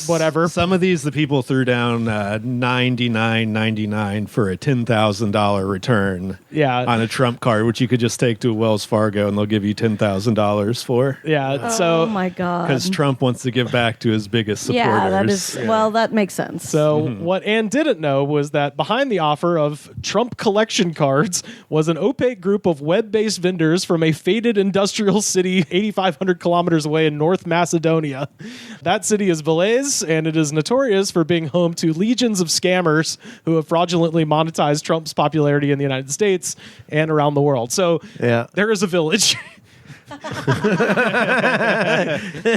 whatever. Some of these the people threw down $99.99 for a $10,000 return. Yeah. on a Trump card, which you could just take to Wells Fargo and they'll give you $10,000 for. Yeah. So Oh my God. Because Trump wants to give back to his biggest supporters. Yeah, that is. Well, that makes sense. So what Ann didn't know was that behind the offer of Trump collection cards was an opaque group of web-based vendors from a faded industrial city 8,500 kilometers away in North Macedonia. That city is Velez, and it is notorious for being home to legions of scammers who have fraudulently monetized Trump's popularity in the United States and around the world. So there is a village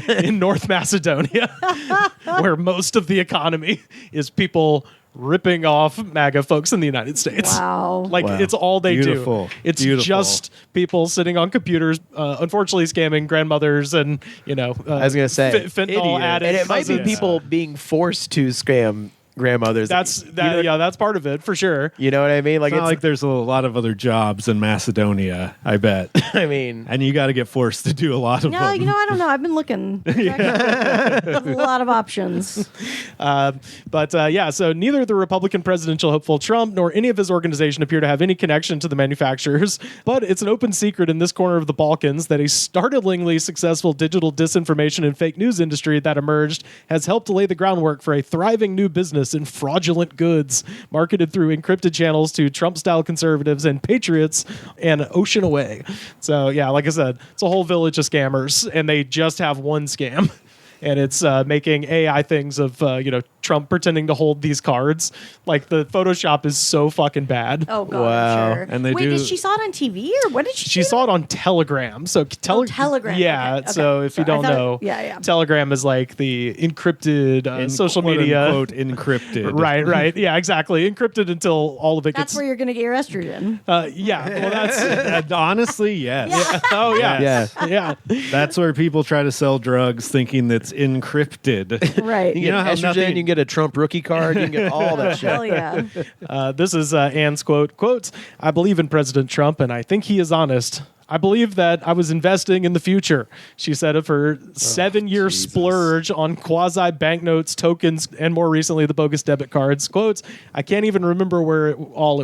in North Macedonia where most of the economy is people ripping off MAGA folks in the United States. Wow. Like, Wow. it's all they Beautiful. do. It's Beautiful. just people sitting on computers, unfortunately scamming grandmothers and, I was going to say. fentanyl idiots. addicts. And it might be cousins. people being forced to scam grandmothers. That's You that. know, Yeah, that's part of it for sure. you know what I mean? Like, It's not it's like there's a lot of other jobs in Macedonia, I bet. I mean, And you got to get forced to do a lot of No, them. I don't know. I've been looking. A lot of options. So neither the Republican presidential hopeful Trump nor any of his organization appear to have any connection to the manufacturers. But it's an open secret in this corner of the Balkans that a startlingly successful digital disinformation and fake news industry that emerged has helped to lay the groundwork for a thriving new business in fraudulent goods marketed through encrypted channels to Trump-style conservatives and patriots and ocean away. So, yeah, like I said, it's a whole village of scammers, and they just have one scam. And it's making AI things of, Trump pretending to hold these cards. Like the Photoshop is so fucking bad. Oh god, Wow. I'm sure. And they Wait, do- did she saw it on TV or what did she? She saw it on Telegram. So Telegram. Yeah. Okay, So okay. if you Sorry, I don't thought know, yeah. Telegram is like the encrypted social quote media. unquote encrypted. Right. Yeah, exactly. Encrypted until all of it That's gets. where you're gonna get your estrogen. Yeah. Well, that's. Honestly, yes. Oh yeah. Yeah. That's where people try to sell drugs thinking that's encrypted. Right. You You get know how estrogen, nothing- you can get a Trump rookie card, you can get all that shit. Hell yeah. This is Anne's quote. Quotes, I believe in President Trump, and I think he is honest. I believe that I was investing in the future, she said of her 7-year splurge on quasi banknotes, tokens, and more recently the bogus debit cards. Quotes, I can't even remember where it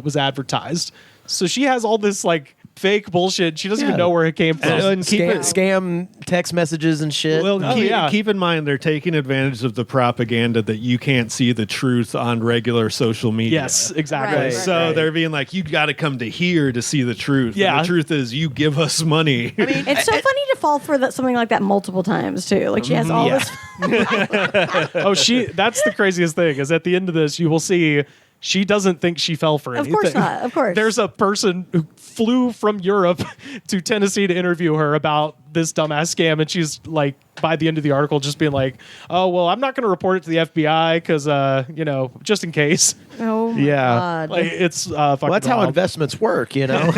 was advertised. So she has all this like fake bullshit. She doesn't even know where it came from. And keep it- Scam text messages and shit. Well, yeah. keep in mind they're taking advantage of the propaganda that you can't see the truth on regular social media. Yes, exactly. Right. So they're being like, you got to come to here to see the truth. Yeah. And the truth is, you give us money. I mean, It's so funny to fall for something like that multiple times too. Like she has all this. That's the craziest thing is at the end of this, you will see she doesn't think she fell for Of anything. course not. Of course. There's a person who flew from Europe to Tennessee to interview her about this dumbass scam, and she's like, by the end of the article, just being like, "Oh well, I'm not going to report it to the FBI because, just in case." Oh my Yeah. god. Like it's fucking well, that's how wild. investments work, you know?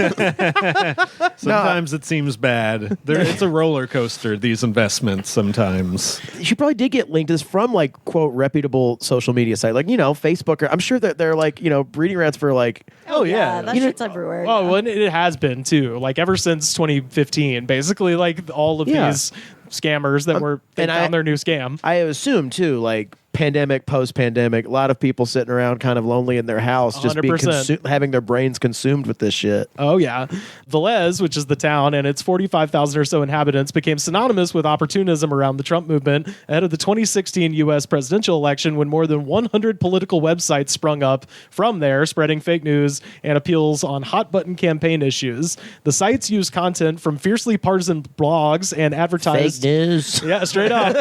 Sometimes it seems bad. It's a roller coaster, these investments sometimes. She probably did get linked. This from like quote reputable social media site, like Facebook. I'm sure that they're like breeding grounds for like. Oh yeah, that shit's everywhere. Oh, well, and it has been too. Like ever since 2015, basically, like all of these scammers that found their new scam. I assume too, like pandemic, post-pandemic, a lot of people sitting around kind of lonely in their house, just being 100%. having their brains consumed with this shit. Oh, yeah. Velez, which is the town, and its 45,000 or so inhabitants became synonymous with opportunism around the Trump movement ahead of the 2016 U.S. presidential election when more than 100 political websites sprung up from there, spreading fake news and appeals on hot-button campaign issues. The sites use content from fiercely partisan blogs and advertised... Fake news. Yeah, straight up.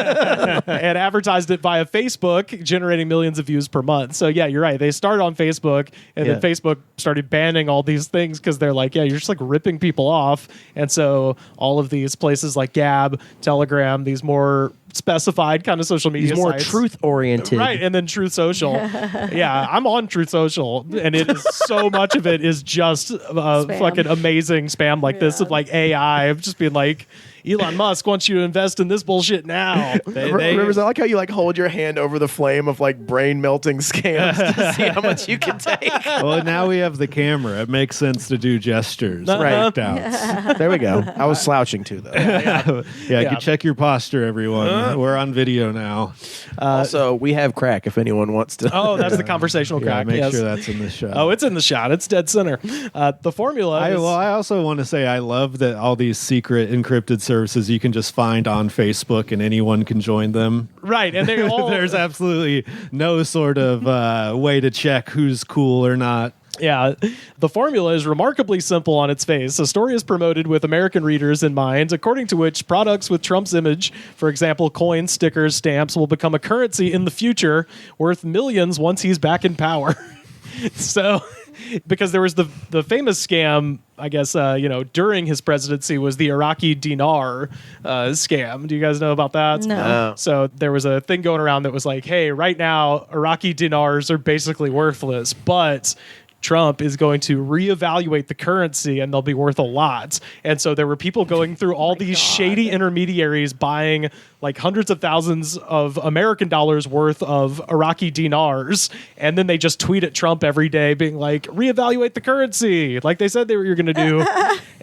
And advertised it via Facebook, generating millions of views per month. So yeah, you're right. They started on Facebook, and then Facebook started banning all these things because they're like, yeah, you're just like ripping people off. And so all of these places like Gab, Telegram, these more specified kind of social media These more sites. truth-oriented. Right, and then Truth Social. Yeah, I'm on Truth Social, and it is so much of it is just fucking amazing spam like this of like AI of just being like, Elon Musk wants you to invest in this bullshit now. Rivers, I like how you like hold your hand over the flame of like brain melting scams to see how much you can take. Well, now we have the camera. It makes sense to do gestures. Right. Doubts. There we go. I was slouching too, though. Yeah, check your posture, everyone. We're on video now. Also, we have crack if anyone wants to. Oh, that's the conversational Yeah, crack. make yes. sure that's in the shot. Oh, it's in the shot. It's dead center. The formula is... I also want to say I love that all these secret encrypted services you can just find on Facebook and anyone can join them. Right, and they all... There's absolutely no sort of way to check who's cool or not. Yeah, the formula is remarkably simple on its face. A story is promoted with American readers in mind, according to which products with Trump's image, for example, coins, stickers, stamps, will become a currency in the future worth millions once he's back in power. So... Because there was the famous scam, I guess, during his presidency was the Iraqi dinar scam. Do you guys know about that? No. So there was a thing going around that was like, hey, right now, Iraqi dinars are basically worthless, but Trump is going to reevaluate the currency and they'll be worth a lot. And so there were people going through all these shady intermediaries buying like hundreds of thousands of American dollars worth of Iraqi dinars. And then they just tweet at Trump every day being like, reevaluate the currency, like they said they were going to do.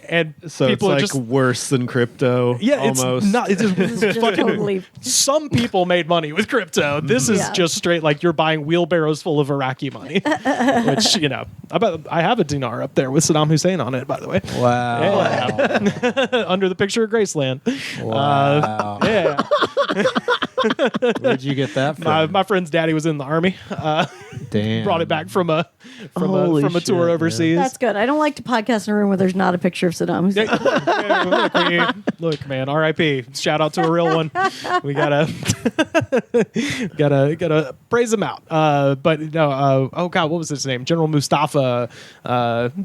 And So people it's are like just worse than crypto. yeah, almost. it's not. It's just fucking. Totally. Some people made money with crypto. This is Yeah. just straight like you're buying wheelbarrows full of Iraqi money, which I have a dinar up there with Saddam Hussein on it, by the way. Wow. Yeah. Under the picture of Graceland. Wow. Yeah, Where'd you get that from? my friend's daddy was in the army. Damn. Brought it back from a tour overseas. That's good. I don't like to podcast in a room where there's not a picture of Saddam Hussein. Look, man, R.I.P. Shout out to a real one. We gotta praise him out. But no, oh god, what was his name? General Mustafa,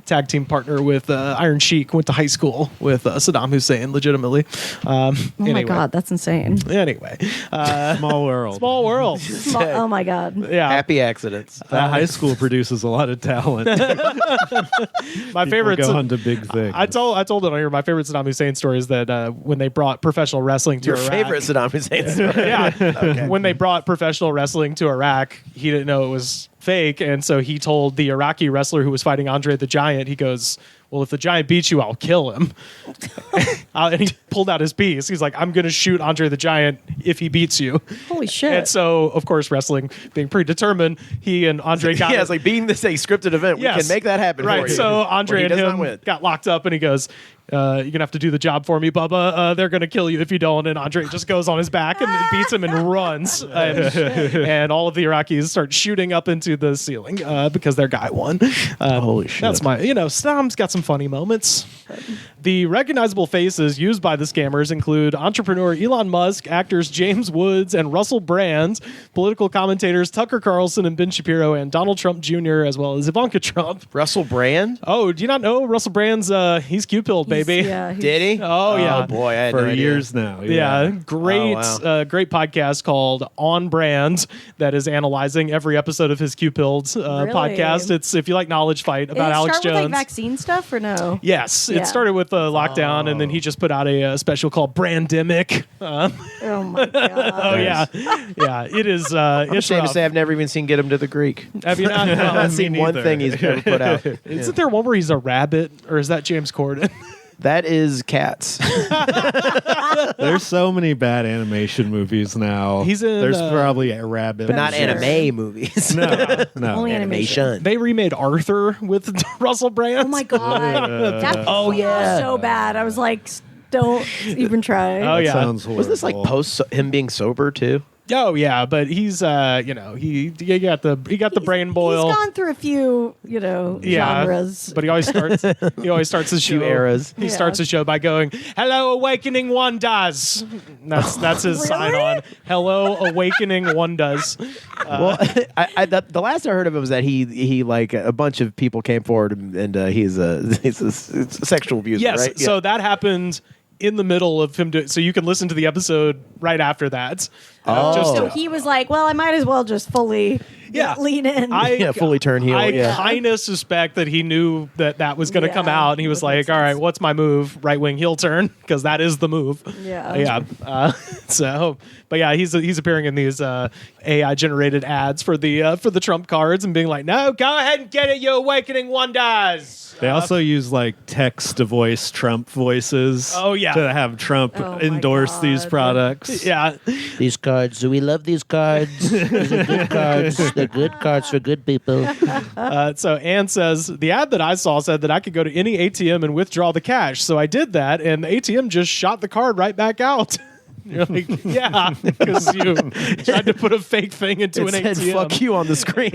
tag team partner with Iron Sheik, went to high school with Saddam Hussein, legitimately. Oh my god, that's insane. Anyway, Small world. Small world. Oh my god. Yeah, Happy accidents. That high school produces a lot of talent. my favorite. Go on to big things. I told it on here. My favorite Saddam Hussein story is that when they brought professional wrestling to Your Iraq. favorite Saddam Hussein story. Yeah. Okay. When they brought professional wrestling to Iraq, he didn't know it was fake, and so he told the Iraqi wrestler who was fighting Andre the Giant, he goes, well, if the Giant beats you, I'll kill him. And he pulled out his piece. He's like, I'm going to shoot Andre the Giant if he beats you. Holy shit. And so, of course, wrestling being predetermined, he and Andre got... Yeah, it's like being this a scripted event. Yes. We can make that happen Right, for you. so Andre and him got locked up, and he goes, you're going to have to do the job for me, Bubba. They're going to kill you if you don't. And Andre just goes on his back and beats him and runs. And all of the Iraqis start shooting up into the ceiling because their guy won. Holy shit. That's Saddam's got some funny moments. The recognizable faces used by the scammers include entrepreneur Elon Musk, actors James Woods and Russell Brand, political commentators Tucker Carlson and Ben Shapiro, and Donald Trump Jr., as well as Ivanka Trump. Russell Brand? Oh, do you not know Russell Brand's he's Q-pilled, baby? Yeah, Did he? Oh, yeah. Oh, boy. I had For no idea. years now. Yeah, great, Oh, wow. great podcast called On Brand that is analyzing every episode of his Q-pilled podcast. It's if you like Knowledge Fight about Did it Alex start Jones. with like vaccine stuff or no? Yes, Yeah. it started with lockdown, and then he just put out a special called Brandemic. Oh my god. Oh yeah, yeah. It is. I'm It's ashamed to rough. say I've never even seen Get Him to the Greek. Have you not? I've Me seen one neither. thing he's ever put out. Isn't there one where he's a rabbit, or is that James Corden? That is Cats. There's so many bad animation movies now. He's in, There's probably a rabbit. But not Sure. anime movies. No, no. Only animation. They remade Arthur with Russell Brand. Oh my god. That yeah. so bad. I was like, don't even try. Oh, That yeah. sounds horrible. Was this like post him being sober too? Oh yeah, but he's he got the brain boil. He's gone through a few, genres. But he always starts his show. Few eras. He Yeah. starts his show by going, "Hello, Awakening One does." That's his Really? sign on. "Hello, Awakening One does." Well, the last I heard of him was that he like a bunch of people came forward and he's a sexual abuser. Yes, right? so that happened in the middle of him doing. So you can listen to the episode right after that. Oh. So he was like, well, I might as well just fully Yeah. lean in. Fully turn heel. I yeah. kind of suspect that he knew that was going to come Yeah, out, and he was that makes like, "All right, sense. what's my move? Right wing heel turn, because that is the move." Yeah. yeah. But yeah, he's appearing in these AI generated ads for the Trump cards and being like, "No, go ahead and get it. You Awakening One does." They also use like text to voice Trump voices. Oh, yeah. To have Trump Oh, my endorse these God. products. Yeah, These cards, we love these cards. These are good cards. They're good cards for good people. so Ann says, the ad that I saw said that I could go to any ATM and withdraw the cash. So I did that, and the ATM just shot the card right back out. You're like, yeah, because you tried to put a fake thing into It an said ATM. "fuck you" on the screen.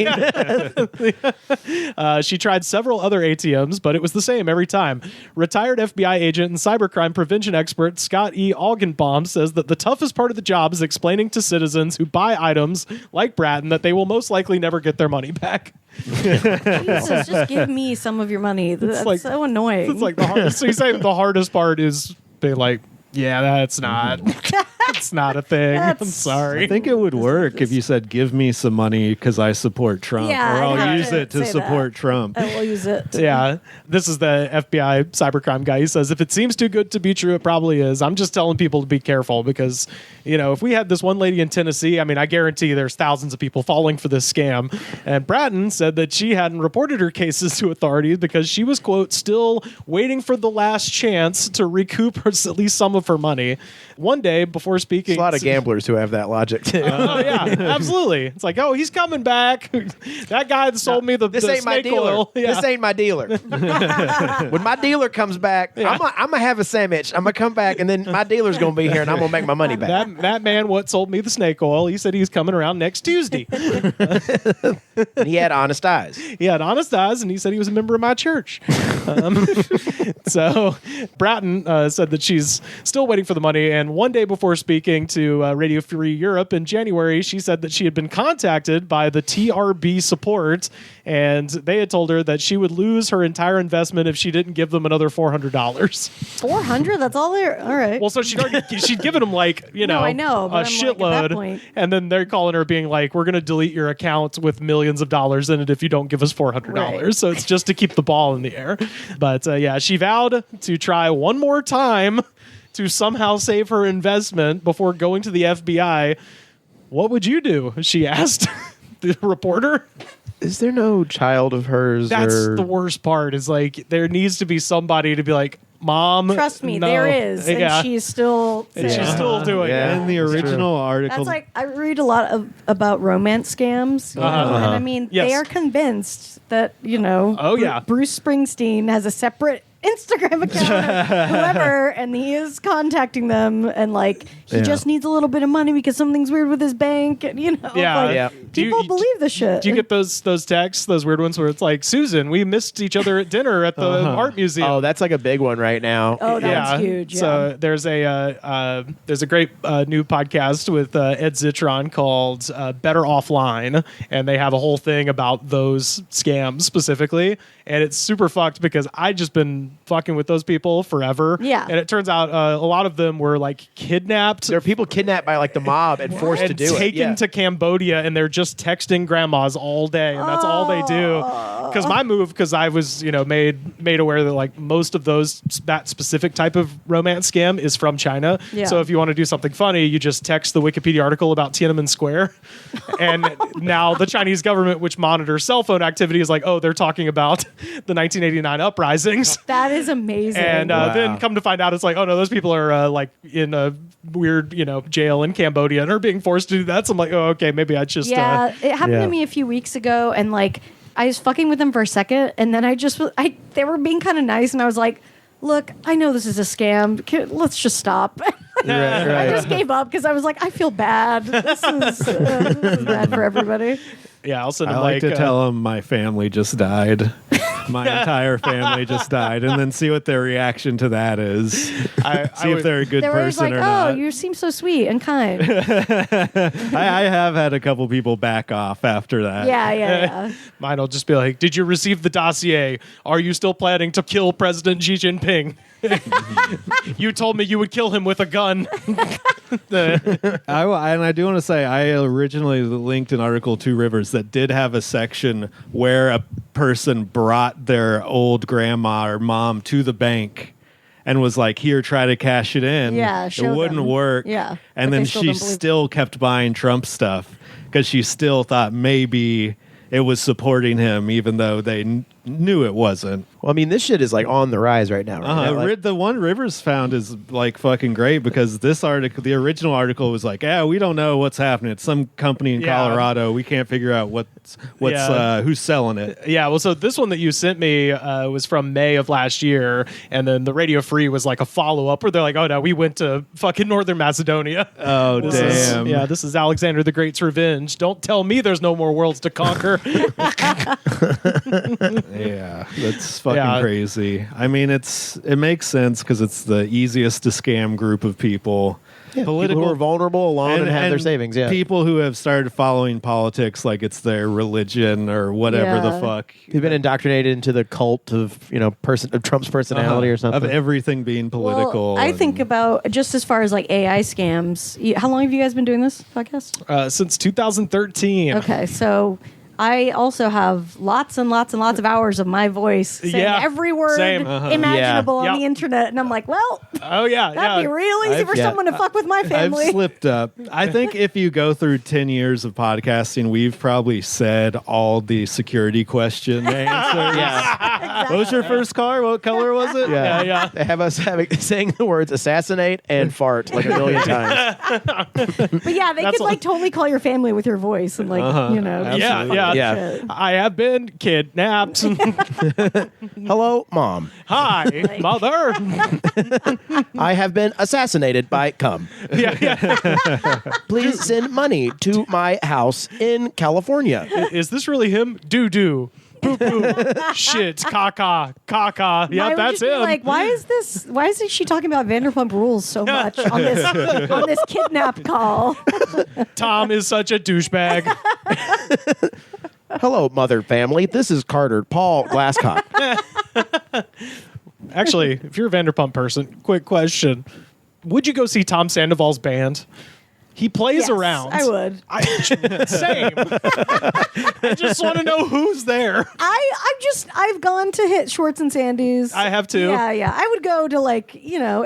She tried several other ATMs, but it was the same every time. Retired FBI agent and cybercrime prevention expert Scott E. Augenbaum says that the toughest part of the job is explaining to citizens who buy items like Bratton that they will most likely never get their money back. Jesus, just give me some of your money. That's like- so annoying. It's like the hardest. So you're saying the hardest part is being like, yeah, that's not. It's not a thing. I'm sorry. I think it would work if you said, "Give me some money because I support Trump," Yeah, or I'd "I'll have use to it to say support that. Trump." I will use it. Yeah, this is the FBI cybercrime guy. He says, if it seems too good to be true, it probably is. I'm just telling people to be careful because, if we had this one lady in Tennessee, I guarantee there's thousands of people falling for this scam. And Bratton said that she hadn't reported her cases to authorities because she was, quote, still waiting for the last chance to recoup at least some of her money. One day before before speaking. There's a lot of gamblers who have that logic too. Oh yeah, absolutely. It's like, oh, he's coming back. That guy that sold me the ain't my snake dealer. oil. Yeah. This ain't my dealer. When my dealer comes back, I'm gonna have a sandwich. I'm gonna come back, and then my dealer's gonna be here, and I'm gonna make my money back. That man what sold me the snake oil, he said he's coming around next Tuesday. And he had honest eyes. He had honest eyes, and he said he was a member of my church. So Bratton said that she's still waiting for the money, and one day before speaking to Radio Free Europe in January, she said that she had been contacted by the TRB support, and they had told her that she would lose her entire investment if she didn't give them another $400. $400? That's all they're... All right. Well, so she'd given them like, No, I know, a but I'm like, at that shitload, point- and then they're calling her being like, we're going to delete your account with millions of dollars in it if you don't give us $400. Right. So it's just to keep the ball in the air. But yeah, she vowed to try one more time to somehow save her investment before going to the FBI. What would you do? She asked the reporter. Is there no child of hers? That's the worst part, is like, there needs to be somebody to be like, Mom, Trust me, no. there is. And Yeah. she's still... And she's still doing Yeah. it. In the original article, That's like, I read a lot about romance scams, you know, and I mean, Yes. they are convinced that, you know, Oh, yeah. Bruce Springsteen has a separate Instagram account of whoever, and he is contacting them, and like, he just needs a little bit of money because something's weird with his bank, and you know, Yeah. like, Yeah. people believe the shit. Do you get those texts, those weird ones where it's like, Susan, we missed each other at dinner at the art museum. Oh, that's like a big one right now. Oh, that's huge. Yeah. So there's a great new podcast with Ed Zitron called Better Offline, and they have a whole thing about those scams specifically, and it's super fucked because I just been fucking with those people forever. Yeah. And it turns out a lot of them were like kidnapped. There are people kidnapped by like the mob and forced to and do it. taken Yeah. to Cambodia, and they're just texting grandmas all day, and that's all they do. Because my move, because I was made aware that like most of that specific type of romance scam is from China. Yeah. So if you want to do something funny, you just text the Wikipedia article about Tiananmen Square, and now the Chinese government, which monitors cell phone activity, is like, oh, they're talking about the 1989 uprisings. That is amazing. And then come to find out, it's like, oh no, those people are like in a weird, jail in Cambodia and are being forced to do that. So I'm like, oh, okay, maybe I just yeah, it happened Yeah. to me a few weeks ago, and like, I was fucking with them for a second, and then they were being kind of nice, and I was like, look, I know this is a scam. Let's just stop. I just gave up because I was like, I feel bad. This is bad for everybody. yeah, I'll send I them like to tell them my family just died. My entire family just died, and then see what their reaction to that is. See if they're a good They were always person like, or oh, not. you seem so sweet and kind. I have had a couple people back off after that. Yeah. Mine will just be like, did you receive the dossier? Are you still planning to kill President Xi Jinping? You told me you would kill him with a gun. I do want to say, I originally linked an article to Rivers that did have a section where a person brought their old grandma or mom to the bank and was like, here, try to cash it in. Yeah, it show wouldn't them. work. Yeah, And but then they still she don't believe- still kept buying Trump stuff because she still thought maybe it was supporting him, even though they knew it wasn't. Well, I mean, this shit is like on the rise right now. Right? Like, The one Rivers found is like fucking great because this article, the original article, was like, "Yeah, we don't know what's happening. It's some company in Colorado. We can't figure out what's who's selling it." Yeah, well, so this one that you sent me was from May of last year, and then the Radio Free was like a follow-up where they're like, oh no, we went to fucking Northern Macedonia. Oh, damn. This is Alexander the Great's revenge. Don't tell me there's no more worlds to conquer. Yeah, that's fucking crazy. I mean, it makes sense because it's the easiest to scam group of people. people who are vulnerable, alone, and have their savings. Yeah, people who have started following politics like it's their religion or whatever the fuck. They've been indoctrinated into the cult of of Trump's personality or something. Of everything being political. Well, I think about just as far as like AI scams. How long have you guys been doing this podcast? Since 2013. Okay, so I also have lots and lots and lots of hours of my voice saying every word imaginable on the internet. And I'm like, well, that'd be real easy for someone to fuck with my family. I've slipped up. I think if you go through 10 years of podcasting, we've probably said all the security question answers. Exactly. What was your first car? What color was it? Yeah. They have us saying the words assassinate and fart like a million times. But yeah, they could like totally call your family with your voice and like, Yeah. I have been kidnapped. Hello, Mom. Hi, Mother. I have been assassinated by cum. Please send money to my house in California. Is this really him? Doo-doo. Poo-poo. Shit. Caca. Caca. Yeah, that's him. Like, why is she talking about Vanderpump Rules so much on this kidnap call? Tom is such a douchebag. Hello, Mother family. This is Carter Paul Glasscock. Actually, if you're a Vanderpump person, quick question. Would you go see Tom Sandoval's band? He plays around. I would. Same. I just want to know who's there. I've gone to hit Schwartz and Sandy's. I have too. Yeah. I would go to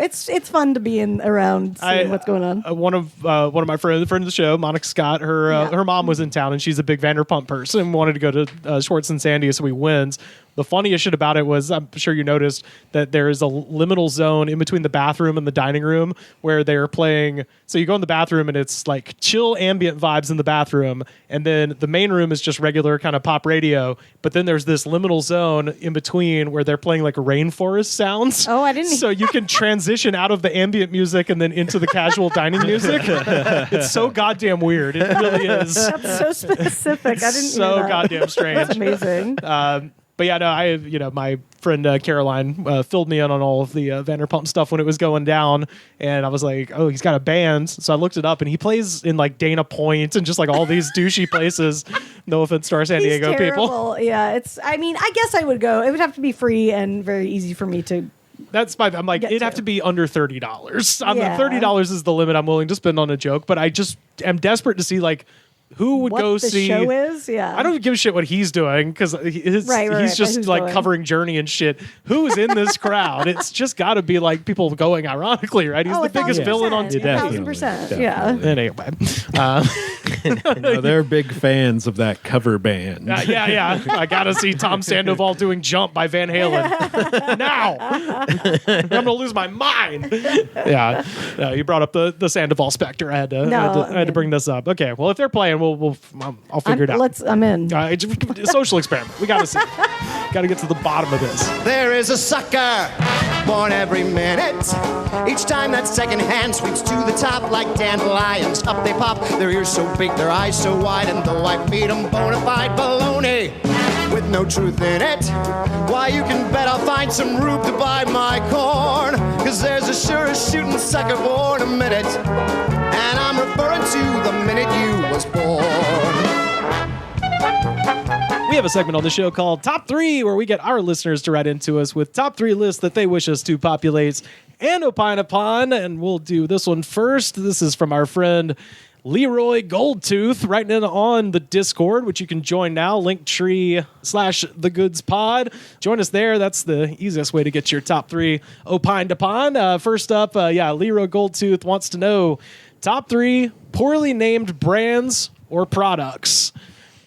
it's fun to be around seeing what's going on. One of my friend of the show, Monica Scott, her mom was in town and she's a big Vanderpump person and wanted to go to Schwartz and Sandy, so we went. The funniest shit about it was, I'm sure you noticed that there is a liminal zone in between the bathroom and the dining room where they're playing. So you go in the bathroom and it's like chill ambient vibes in the bathroom. And then the main room is just regular kind of pop radio. But then there's this liminal zone in between where they're playing like rainforest sounds. Oh, I didn't. So you can transition out of the ambient music and then into the casual dining music. It's so goddamn weird. It really is. That's so specific. I didn't so know that. Goddamn strange. That's amazing. But yeah, no, my friend Caroline filled me in on all of the Vanderpump stuff when it was going down, and I was like, oh, he's got a band. So I looked it up, and he plays in like Dana Point and just like all these douchey places. No offense to our San Diego people. Yeah, I guess I would go. It would have to be free and very easy for me to. That's my. I'm like, it'd have to be under $30. $30 is the limit I'm willing to spend on a joke, but I just am desperate to see like. Who would go see? What the show is? Yeah. I don't give a shit what he's doing because he's just like covering Journey and shit. Who's in this crowd? It's just got to be like people going ironically, right? He's the biggest villain on TV. 1,000%. Yeah. Anyway. They're big fans of that cover band. Yeah. I got to see Tom Sandoval doing Jump by Van Halen. Now. I'm going to lose my mind. Yeah. You brought up the Sandoval specter. I had to bring this up. Okay. Well, if they're playing, I'll figure it out. I'm in. Social experiment. We got to see. Got to get to the bottom of this. There is a sucker born every minute. Each time that second hand sweeps to the top like dandelions. Up they pop, their ears so big, their eyes so wide. And though I feed them bona fide baloney with no truth in it, why, you can bet I'll find some rube to buy my corn. Cause there's a sure as shooting sucker born a minute. And I'm referring to the minute you was born. We have a segment on the show called Top 3, where we get our listeners to write into us with top 3 lists that they wish us to populate and opine upon. And we'll do this one first. This is from our friend Leroy Goldtooth, writing in on the Discord, which you can join now, linktree/thegoodspod. Join us there. That's the easiest way to get your top 3 opined upon. First up, Leroy Goldtooth wants to know top 3 poorly named brands or products.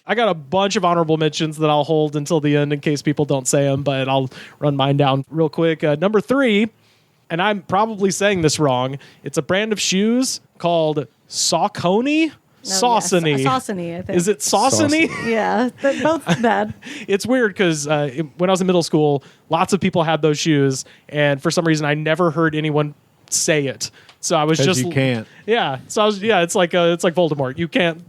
I got a bunch of honorable mentions that I'll hold until the end in case people don't say them, but I'll run mine down real quick. Number 3, and I'm probably saying this wrong, it's a brand of shoes called Saucony? Saucony. Saucony, I think. Is it Saucony? Yeah, they're both bad. It's weird because when I was in middle school, lots of people had those shoes, and for some reason I never heard anyone say it. So I was just you can't. Yeah. So I was it's like Voldemort. You can't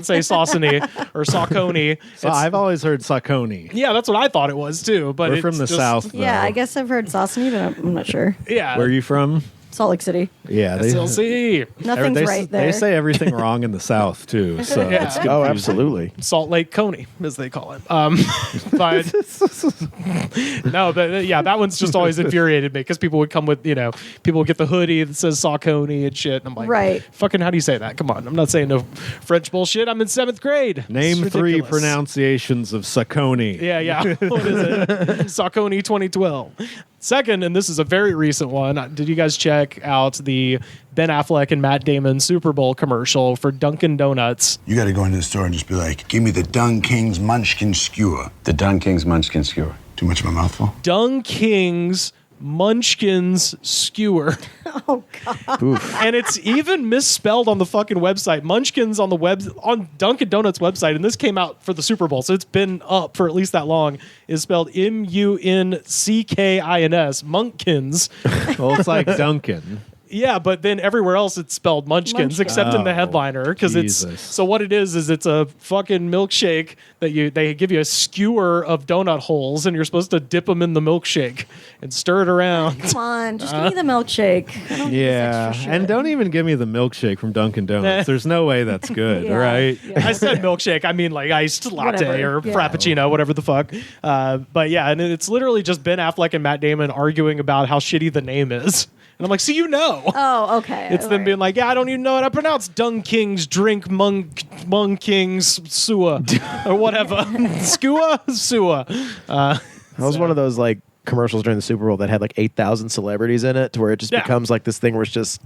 say Saucony or Saucony. I've always heard Saucony. Yeah, that's what I thought it was too. But we're from the South. Yeah, though. I guess I've heard Saucony, but I'm not sure. Yeah. Where are you from? Salt Lake City. Yeah, SLC. Nothing's right there. They say everything wrong in the South too. So Yeah. it's Oh, confusing. absolutely. Salt Lake Coney, as they call it. But no, but yeah, that one's just always infuriated me because people would come with, people would get the hoodie that says Saucony and shit. And I'm like, Right. fucking, how do you say that? Come on. I'm not saying no French bullshit. I'm in 7th grade. Name It's 3 ridiculous. pronunciations of Saucony. Yeah. What is it? Saucony 2012. Second, and this is a very recent one. Did you guys check out the Ben Affleck and Matt Damon Super Bowl commercial for Dunkin' Donuts? You got to go into the store and just be like, give me the Dung King's Munchkin Skewer. The Dung King's Munchkin Skewer. Too much of a mouthful? Dung King's Munchkins Skewer. Oh God. And it's even misspelled on the fucking website. Munchkins on Dunkin' Donuts website, and this came out for the Super Bowl, so it's been up for at least that long, is spelled Munckins. Munchkins. Well, it's like Duncan. Yeah, but then everywhere else it's spelled Munchkins, except in the Oh, headliner, because it's Jesus. so what it is it's a fucking milkshake that they give you a skewer of donut holes, and you're supposed to dip them in the milkshake and stir it around. Come on, just give me the milkshake. I don't need this Yeah, extra shit. and don't even give me the milkshake from Dunkin' Donuts. There's no way that's good, Yeah, right? yeah. I said milkshake. I mean like iced latte Whatever, or yeah. frappuccino, whatever the fuck. But yeah, and it's literally just Ben Affleck and Matt Damon arguing about how shitty the name is. And I'm like, so Oh, okay. It's them Alright. being like, yeah, I don't even know how to pronounce Dung King's drink Mung King's Sua or whatever. Skua? Sua. That was one of those like commercials during the Super Bowl that had like 8,000 celebrities in it, to where it just Yeah. becomes like this thing where it's just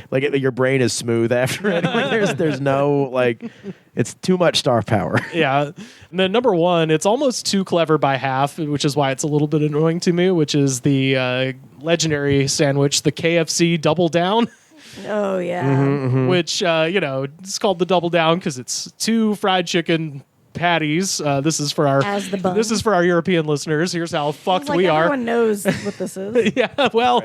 like your brain is smooth after it. Like, there's no like, it's too much star power. Yeah. And then number 1, it's almost too clever by half, which is why it's a little bit annoying to me, which is the legendary sandwich, the KFC Double Down. Oh yeah. Which it's called the Double Down because it's 2 fried chicken patties. This is for our As the bun. This is for our European listeners. Here's how fucked It's like we are. everyone knows what this is. Yeah, well,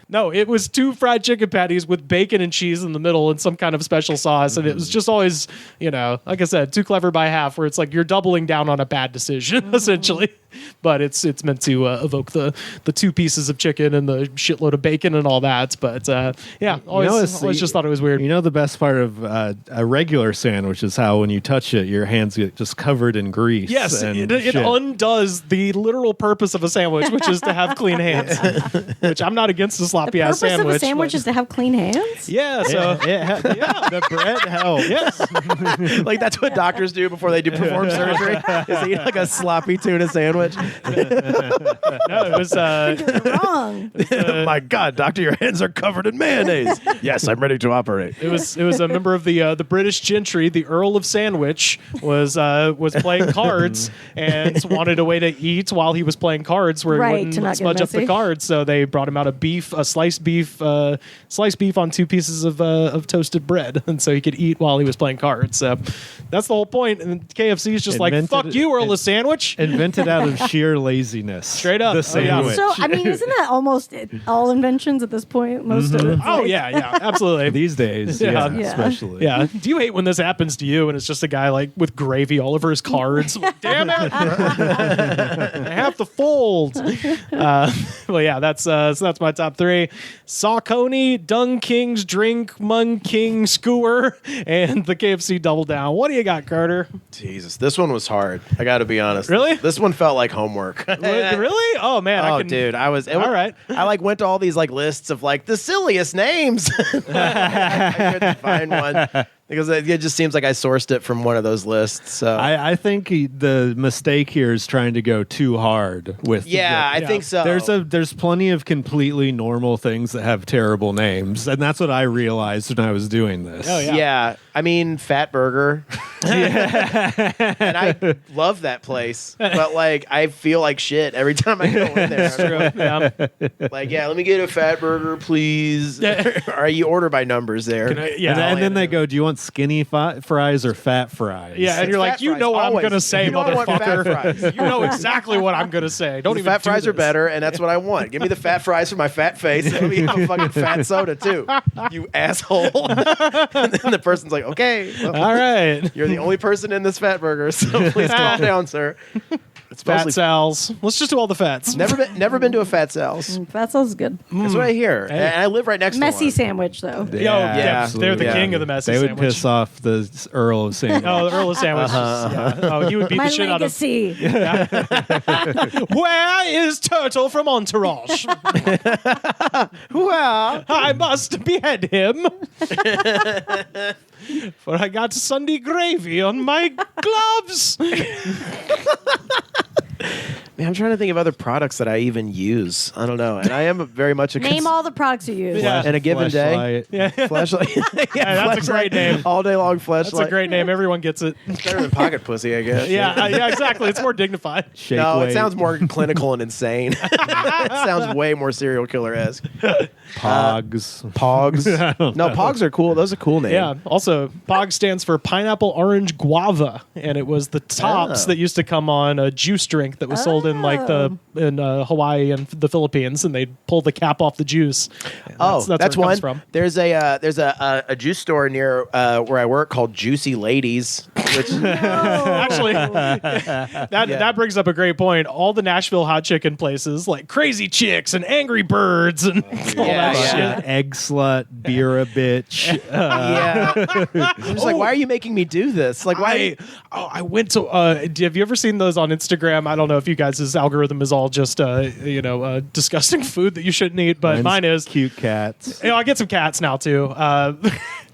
no, it was 2 fried chicken patties with bacon and cheese in the middle and some kind of special sauce, and it was just always, like I said, too clever by half, where it's like you're doubling down on a bad decision essentially. But it's meant to evoke the 2 pieces of chicken and the shitload of bacon and all that. But yeah, always just thought it was weird. You know, the best part of a regular sandwich is how when you touch it, your hands get just covered in grease. Yes, and it shit. undoes the literal purpose of a sandwich, which is to have clean hands. Which I'm not against a The sloppy ass purpose sandwich. of a sandwich but- is to have clean hands. yeah, so Yeah, the bread helps. yes. Like that's what doctors do before they do perform surgery. Is eat like a sloppy tuna sandwich. No, it was You're wrong. My God, doctor, your hands are covered in mayonnaise. Yes, I'm ready to operate. It was a member of the British gentry, the Earl of Sandwich, was playing cards and wanted a way to eat while he was playing cards where Right, he wouldn't to not get smudge up the messy. cards. So they brought him out a sliced beef on 2 pieces of toasted bread, and so he could eat while he was playing cards. So that's the whole point. And KFC is just like, Invented fuck it- you, Earl of Sandwich. Invented out of sheer laziness. Straight up. The Oh, yeah. sandwich. So I mean, isn't that almost all inventions at this point? Most of it. Oh yeah, absolutely. These days, Yeah. yeah, Yeah. especially. Yeah. Do you hate when this happens to you and it's just a guy like with gravy all over his cards? Like, damn it! I have to fold. Well, yeah, that's my top 3: Saucony, Dung King's drink, Mun King skewer, and the KFC Double Down. What do you got, Carter? Jesus, this one was hard. I got to be honest. Really? This one felt like homework. Really? Oh man! Oh, dude, I was. All right. I like went to all these like lists of like the silliest names. I couldn't find one because it just seems like I sourced it from one of those lists. So I think the mistake here is trying to go too hard with. yeah, I think so. There's plenty of completely normal things that have terrible names, and that's what I realized when I was doing this. Oh, yeah. Yeah, I mean Fat Burger. And I love that place, but like I feel like shit every time I go in there. Yeah. Like, yeah, let me get a Fat Burger, please. Or you order by numbers there. Yeah. and then they go, "Do you want skinny fries or fat fries?" Yeah, and It's you're like, fat you fries, know what always. I'm gonna say, You know I want fat motherfucker. fries. You know exactly what I'm gonna say. Don't The even fat do fries are this. better, and that's what I want. Give me the fat fries for my fat face, and let me have a fucking fat soda too. You asshole. And then the person's like, okay, well, All right. you're the only person in this Fat Burger, so please calm down, sir. It's Fat mostly Sal's. Let's just do all the fats. never been to a Fat Sal's. That sounds good. That's what I hear. Hey. And I live right next to Messy one. sandwich, though. Yeah, they're the king of the messy They would sandwich. piss off the Earl of Sandwich. Oh, the Earl of Sandwich. Yeah. Oh, he would beat My the shit legacy. Where is Turtle from Entourage? Well, I must behead him. For I got Sunday gravy on my gloves. man, I'm trying to think of other products that I even use. I don't know. And I am very much a Name all the products you use. Yeah. in a given day. Fleshlight. Flashlight. Yeah, that's a great name. All day long That's flashlight. a great name. Everyone gets it. Better than pocket pussy, I guess. Yeah, exactly. It's more dignified. Shake No, weight. it sounds more clinical and insane. It sounds way more serial killer-esque. Pogs. Pogs. No, Pogs are cool. Those are cool names. Yeah. Also, POG stands for pineapple, orange, guava, and it was the tops Oh. that used to come on a juice drink that was sold in Hawaii and the Philippines, and they'd pull the cap off the juice. And Oh, that's where it one. comes from. There's a juice store near where I work called Juicy Ladies, which Actually, that brings up a great point. All the Nashville hot chicken places, like Crazy Chicks and Angry Birds and all that shit. Egg slut, beer a bitch. yeah. I'm just like, why are you making me do this? Like, why? I went to. Have you ever seen those on Instagram? I don't know if you guys' algorithm is all just disgusting food that you shouldn't eat, but mine is cute cats. I get some cats now too.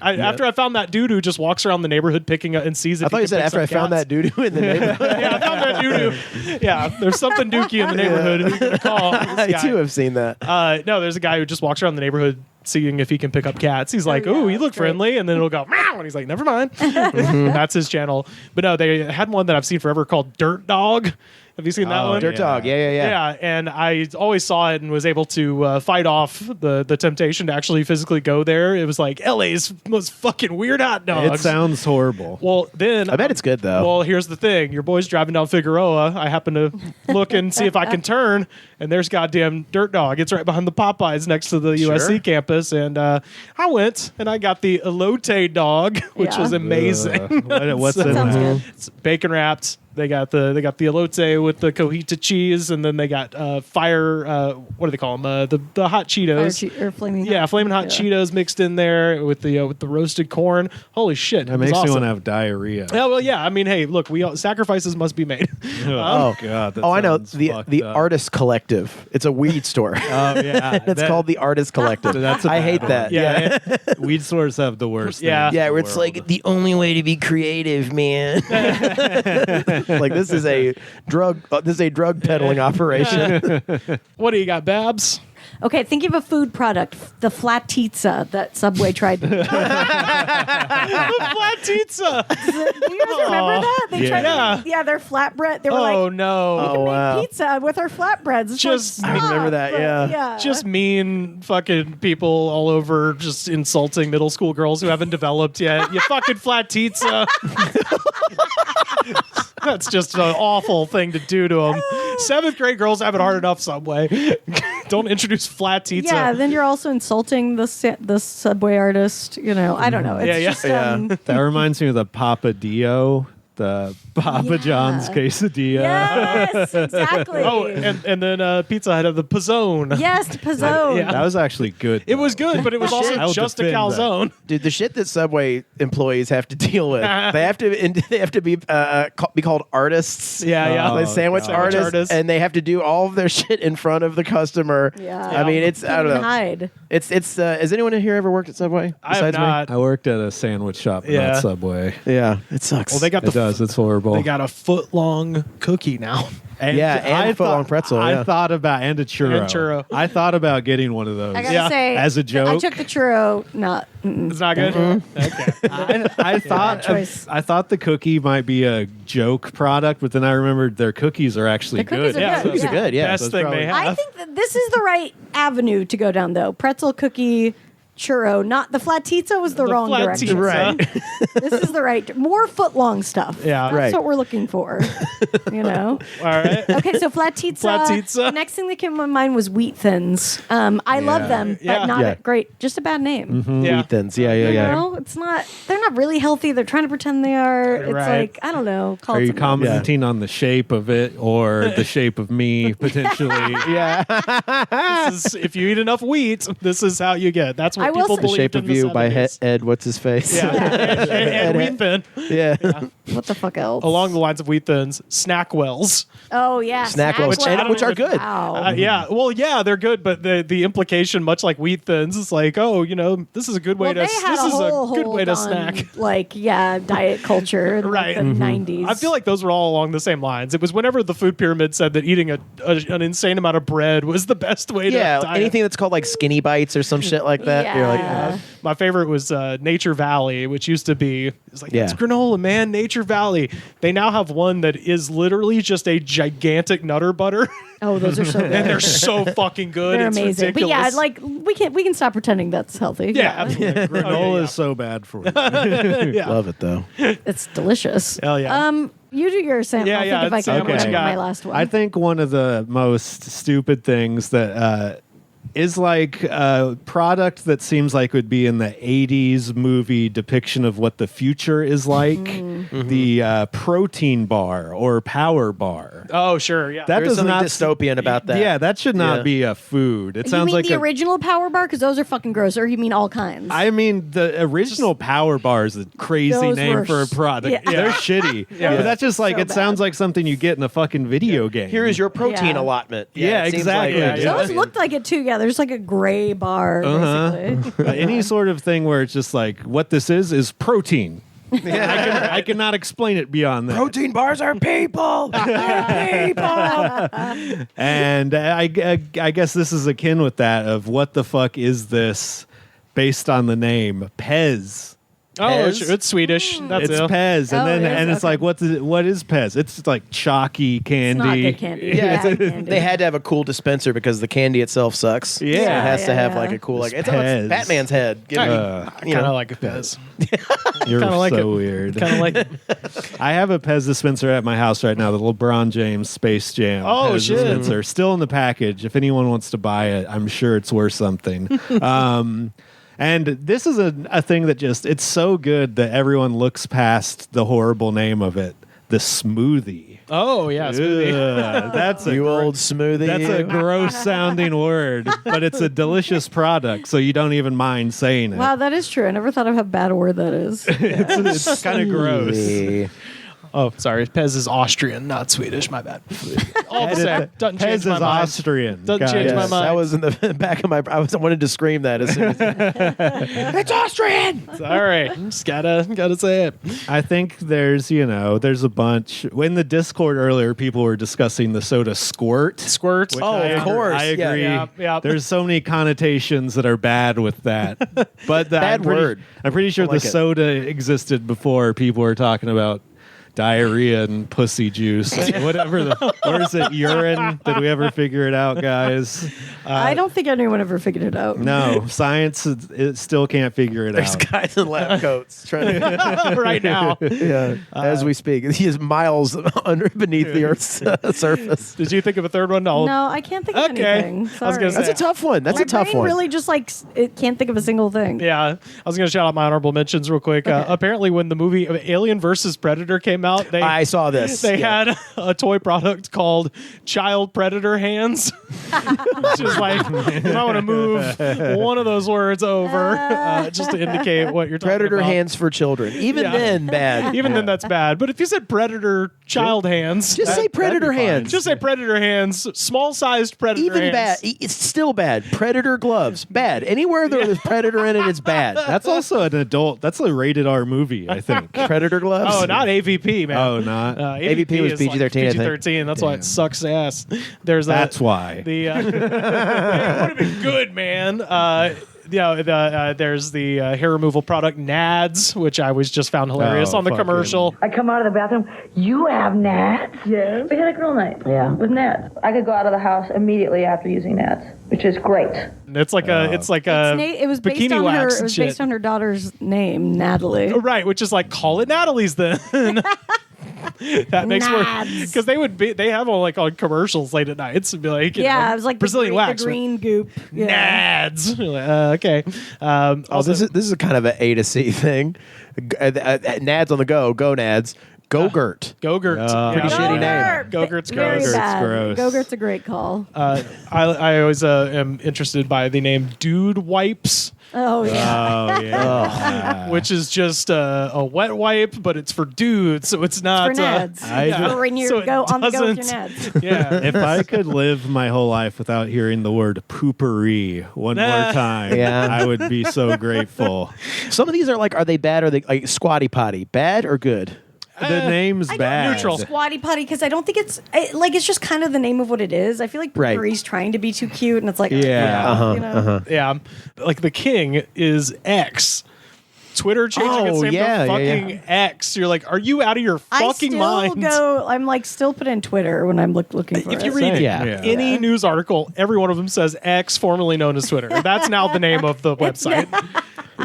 After I found that dude who just walks around the neighborhood picking up and sees it. I thought you said after I found that doo-doo in the neighborhood. Yeah, I found that doo-doo. Yeah, there's something dookie in the neighborhood. Who you gonna call? I too have seen that. No, there's a guy who just walks around the neighborhood seeing if he can pick up cats. He's like, "Oh, you look friendly," and then it'll go meow, and he's like, "Never mind." That's his channel. But no, they had one that I've seen forever called Dirt Dog. Have you seen that one? Dirt Dog. Yeah. Yeah, and I always saw it and was able to fight off the temptation to actually physically go there. It was like LA's most fucking weird hot dogs. It sounds horrible. Well, then I bet it's good though. Well, here's the thing: your boy's driving down Figueroa. I happen to look and see if I can turn, and there's goddamn Dirt Dog. It's right behind the Popeyes next to the USC campus, and I went and I got the elote dog, which Yeah. was amazing. What's That in sounds there? good. It's bacon wrapped. They got the elote with the cojita cheese, and then they got fire. What do they call them? The hot Cheetos. Or flaming Yeah, flaming hot Cheetos mixed in there with the roasted corn. Holy shit! That it was makes me awesome. want to have diarrhea. Yeah, well, yeah. I mean, hey, look, sacrifices must be made. Oh God! That I know sounds the fucked up. Artist Collective. It's a weed store. Oh yeah, It's called the Artist Collective. That's a I bad hate one. that. Yeah. Weed stores have the worst. Yeah. names Yeah, in where the it's world. like the only way to be creative, man. Like this is a drug peddling operation. What do you got, Babs? Okay, think of a food product, the flat pizza that Subway tried to make. Flat pizza. Do you guys remember that? They tried to make, their flatbread. They were Oh like, no. Oh wow. pizza with our flatbreads. It's Just- like, I remember stop, that, but yeah. Just mean fucking people all over just insulting middle school girls who haven't developed yet. You fucking flat pizza. That's just an awful thing to do to them. 7th grade girls have it hard enough, Subway. Don't introduce flat pizza. Yeah, then you're also insulting the Subway artist. You know, I don't know. It's Yeah. just That reminds me of the Papa Dio, the Papa John's quesadilla. yes, exactly. Oh, and then Pizza Hut had the Pizzone. yes, Pizzone. Yeah. That was actually good. It was good, but it was also I'll just a defend that. calzone. Dude, the shit that Subway employees have to deal with, they have to be called artists. Yeah. Like sandwich God. artists, and they have to do all of their shit in front of the customer. Yeah. I mean, it's I don't know. Hide. It's has anyone in here ever worked at Subway? I have besides me? not. I worked at a sandwich shop, Yeah. not Subway. Yeah, it sucks. Well, they got It does. It's horrible. They got a foot-long cookie now. And Yeah, and I foot-long thought- pretzel, I yeah. thought about and a churro. And churro. I thought about getting one of those. I gotta Yeah. say, As a I joke? took the churro. Not. It's not good. Okay. I thought choice. I thought the cookie might be a joke product, but then I remembered their cookies are actually The cookies good. are Yeah, good. These are good. Yeah, Best so it's thing probably- they have. I think that this is the right avenue to go down, though. Pretzel cookie, churro. Not the flatizza was the wrong direction. Right. This is the right. More foot-long stuff. Yeah. That's what we're looking for. You know. All right. Okay, so flatizza. Flatizza. The next thing that came to my mind was wheat thins. I love them, but not great. Just a bad name. Yeah. Wheat thins. Yeah. You know, it's not. They're not really healthy. They're trying to pretend they are. It's Right. like I don't know. Are you commenting on the shape of it or the shape of me potentially? This is, if you eat enough wheat, this is how you get. That's what I will people say- The believed Shape in of the You by 70s. Ed. What's his face? Yeah. and wheat thin. Yeah. What the fuck else? Along the lines of wheat thins, snack wells. Oh yeah, Snackwells, which are good. Wow. Yeah, well, yeah, they're good, but the implication, much like wheat thins, is like, oh, you know, this is a good way Well, to they had this is a whole good way to hold snack. on, like diet culture in Right. like, the 90s. I feel like those were all along the same lines. It was whenever the food pyramid said that eating an insane amount of bread was the best way to Yeah, diet. anything that's called like skinny bites or some shit like that. You're like, Yeah. My favorite was Nature Valley, which used to be it's like Yeah. it's granola, man. Nature Valley. They now have one that is literally just a gigantic Nutter Butter, Oh, those are so good. and they're so fucking good. They're It's amazing. But yeah, ridiculous. like we can stop pretending that's healthy. yeah, absolutely. Granola is so bad for you. Yeah. love it though. It's delicious. Hell yeah. You do your Sam. Yeah, I'll yeah, think if I Sam, can what you remember got? my last one. I think one of the most stupid things that is like a product that seems like would be in the 80s movie depiction of what the future is like. The protein bar or power bar. Oh, sure. Yeah. That There's does something not dystopian about that. Yeah, that should not Yeah. be a food. It you sounds mean like the original Power Bar? Because those are fucking gross. Or you mean all kinds? I mean, the original Power Bar is a crazy Those name were for a product. yeah. They're shitty. Yeah. But that's just like, So it sounds bad. like something you get in a fucking video game. Here is your protein Yeah. allotment. Yeah, it seems exactly. Like, Yeah, those looked like it too. Yeah, there's like a gray bar basically. Any sort of thing where it's just like, what this is protein. I cannot explain it beyond that. Protein bars are people. They're people. And I guess this is akin with that of what the fuck is this based on the name Pez. Oh, Pez? it's Swedish. That's It's it. Pez, and Oh, then it is? and it's Okay. like what is Pez? It's like chalky It's candy. not good candy. Yeah, Bad candy. they had to have a cool dispenser because the candy itself sucks. Yeah. So it has to have Yeah. like a cool like It's it's Pez. Batman's head. Give me, I you kind of know. like a Pez. You're Kinda like so it. weird. Kind of like it. I have a Pez dispenser at my house right now, the LeBron James Space Jam Oh, Pez shit. dispenser. Still in the package. If anyone wants to buy it, I'm sure it's worth something. And this is a thing that just, it's so good that everyone looks past the horrible name of it, the smoothie. Oh yeah, smoothie. Ugh, that's You a old smoothie. That's a you. gross sounding word, but it's a delicious product, so you don't even mind saying it. Wow, that is true. I never thought of how bad a word that is. It's kind of gross. Smoothie. Oh, sorry. Pez is Austrian, not Swedish. My bad. All the same, doesn't Pez change is my mind. Austrian. Doesn't change my Yes, mind. that was in the back of my. I wanted to scream that as soon as it's Austrian. All right, just gotta say it. I think there's a bunch. In the Discord earlier, people were discussing the soda Squirt. Squirt. Oh, of course. I Yeah. agree. Yeah. There's so many connotations that are bad with that. But Bad word. I'm pretty sure I like the it. soda existed before people were talking about diarrhea and pussy juice. Whatever or is it urine? Did we ever figure it out, guys? I don't think anyone ever figured it out. No, science it still can't figure it There's out. guys in lab coats trying to. right now. Yeah, as we speak, he is miles beneath the Earth's surface. Did you think of a third one? No. No, I can't think of Okay. anything. I was Sorry. gonna say- That's a tough one. That's My a tough brain one. really just like it can't think of a single thing. Yeah, I was going to shout out my honorable mentions real quick. Apparently, when the movie Alien vs. Predator came out, I saw this. they Yeah. had a toy product called Child Predator Hands, which is like you might want to move one of those words over just to indicate what you're talking Predator about. hands for children. Even Yeah. then, bad. Even then, that's bad. But if you said Predator Child Hands, Just say Predator that'd be fine. hands. just say Predator Hands, small-sized Predator Even hands. bad. It's still bad. Predator gloves. Bad. Anywhere there's Predator in it, it's bad. That's also an adult. That's a rated R movie, I think. Predator gloves. Oh, not AVP, man. Oh, not? AVP was is like PG-13, I think. PG-13. That's why it sucks ass. There's That's why. the it would have been good, man. there's the hair removal product Nads, which I was just found hilarious on the commercial. I come out of the bathroom. You have Nads? Yes. We had a girl night. Yeah. With Nads. I could go out of the house immediately after using Nads, which is great. It's like it was based bikini on her. wax It was shit. based on her daughter's name, Natalie. Right, which is like, call it Natalie's then. That makes more because they have all like on commercials late at nights and be like, it was like Brazilian wax, the green goop. Yeah. Nads. You're like, okay. This is kind of an A to C thing. Nads on the go Nads. Go-Gurt. Go-Gurt. Pretty shitty name. Go-Gurt's Very gross. bad. gross. Go-Gurt's a great call. I always am interested by the name Dude Wipes. Oh yeah. Oh yeah. Which is just a wet wipe, but it's for dudes, so it's not For Nads. yeah. For when you So it go on the go with your doesn't- Nads. Yeah. If I could live my whole life without hearing the word poopery one more time, Yeah. I would be so grateful. Some of these are they bad or they like Squatty Potty? Bad or good? The name's I bad. don't Neutral. Squatty Potty because I don't think it's just kind of the name of what it is. I feel like Right. Poopery's trying to be too cute, and it's like Yeah. you know? Yeah. Like the king is X. Twitter changing its name to fucking X. You're like, are you out of your fucking mind? I'm like still put in Twitter when I'm looking for If it. you read Yeah. any news article, every one of them says X, formerly known as Twitter. That's now the name of the website.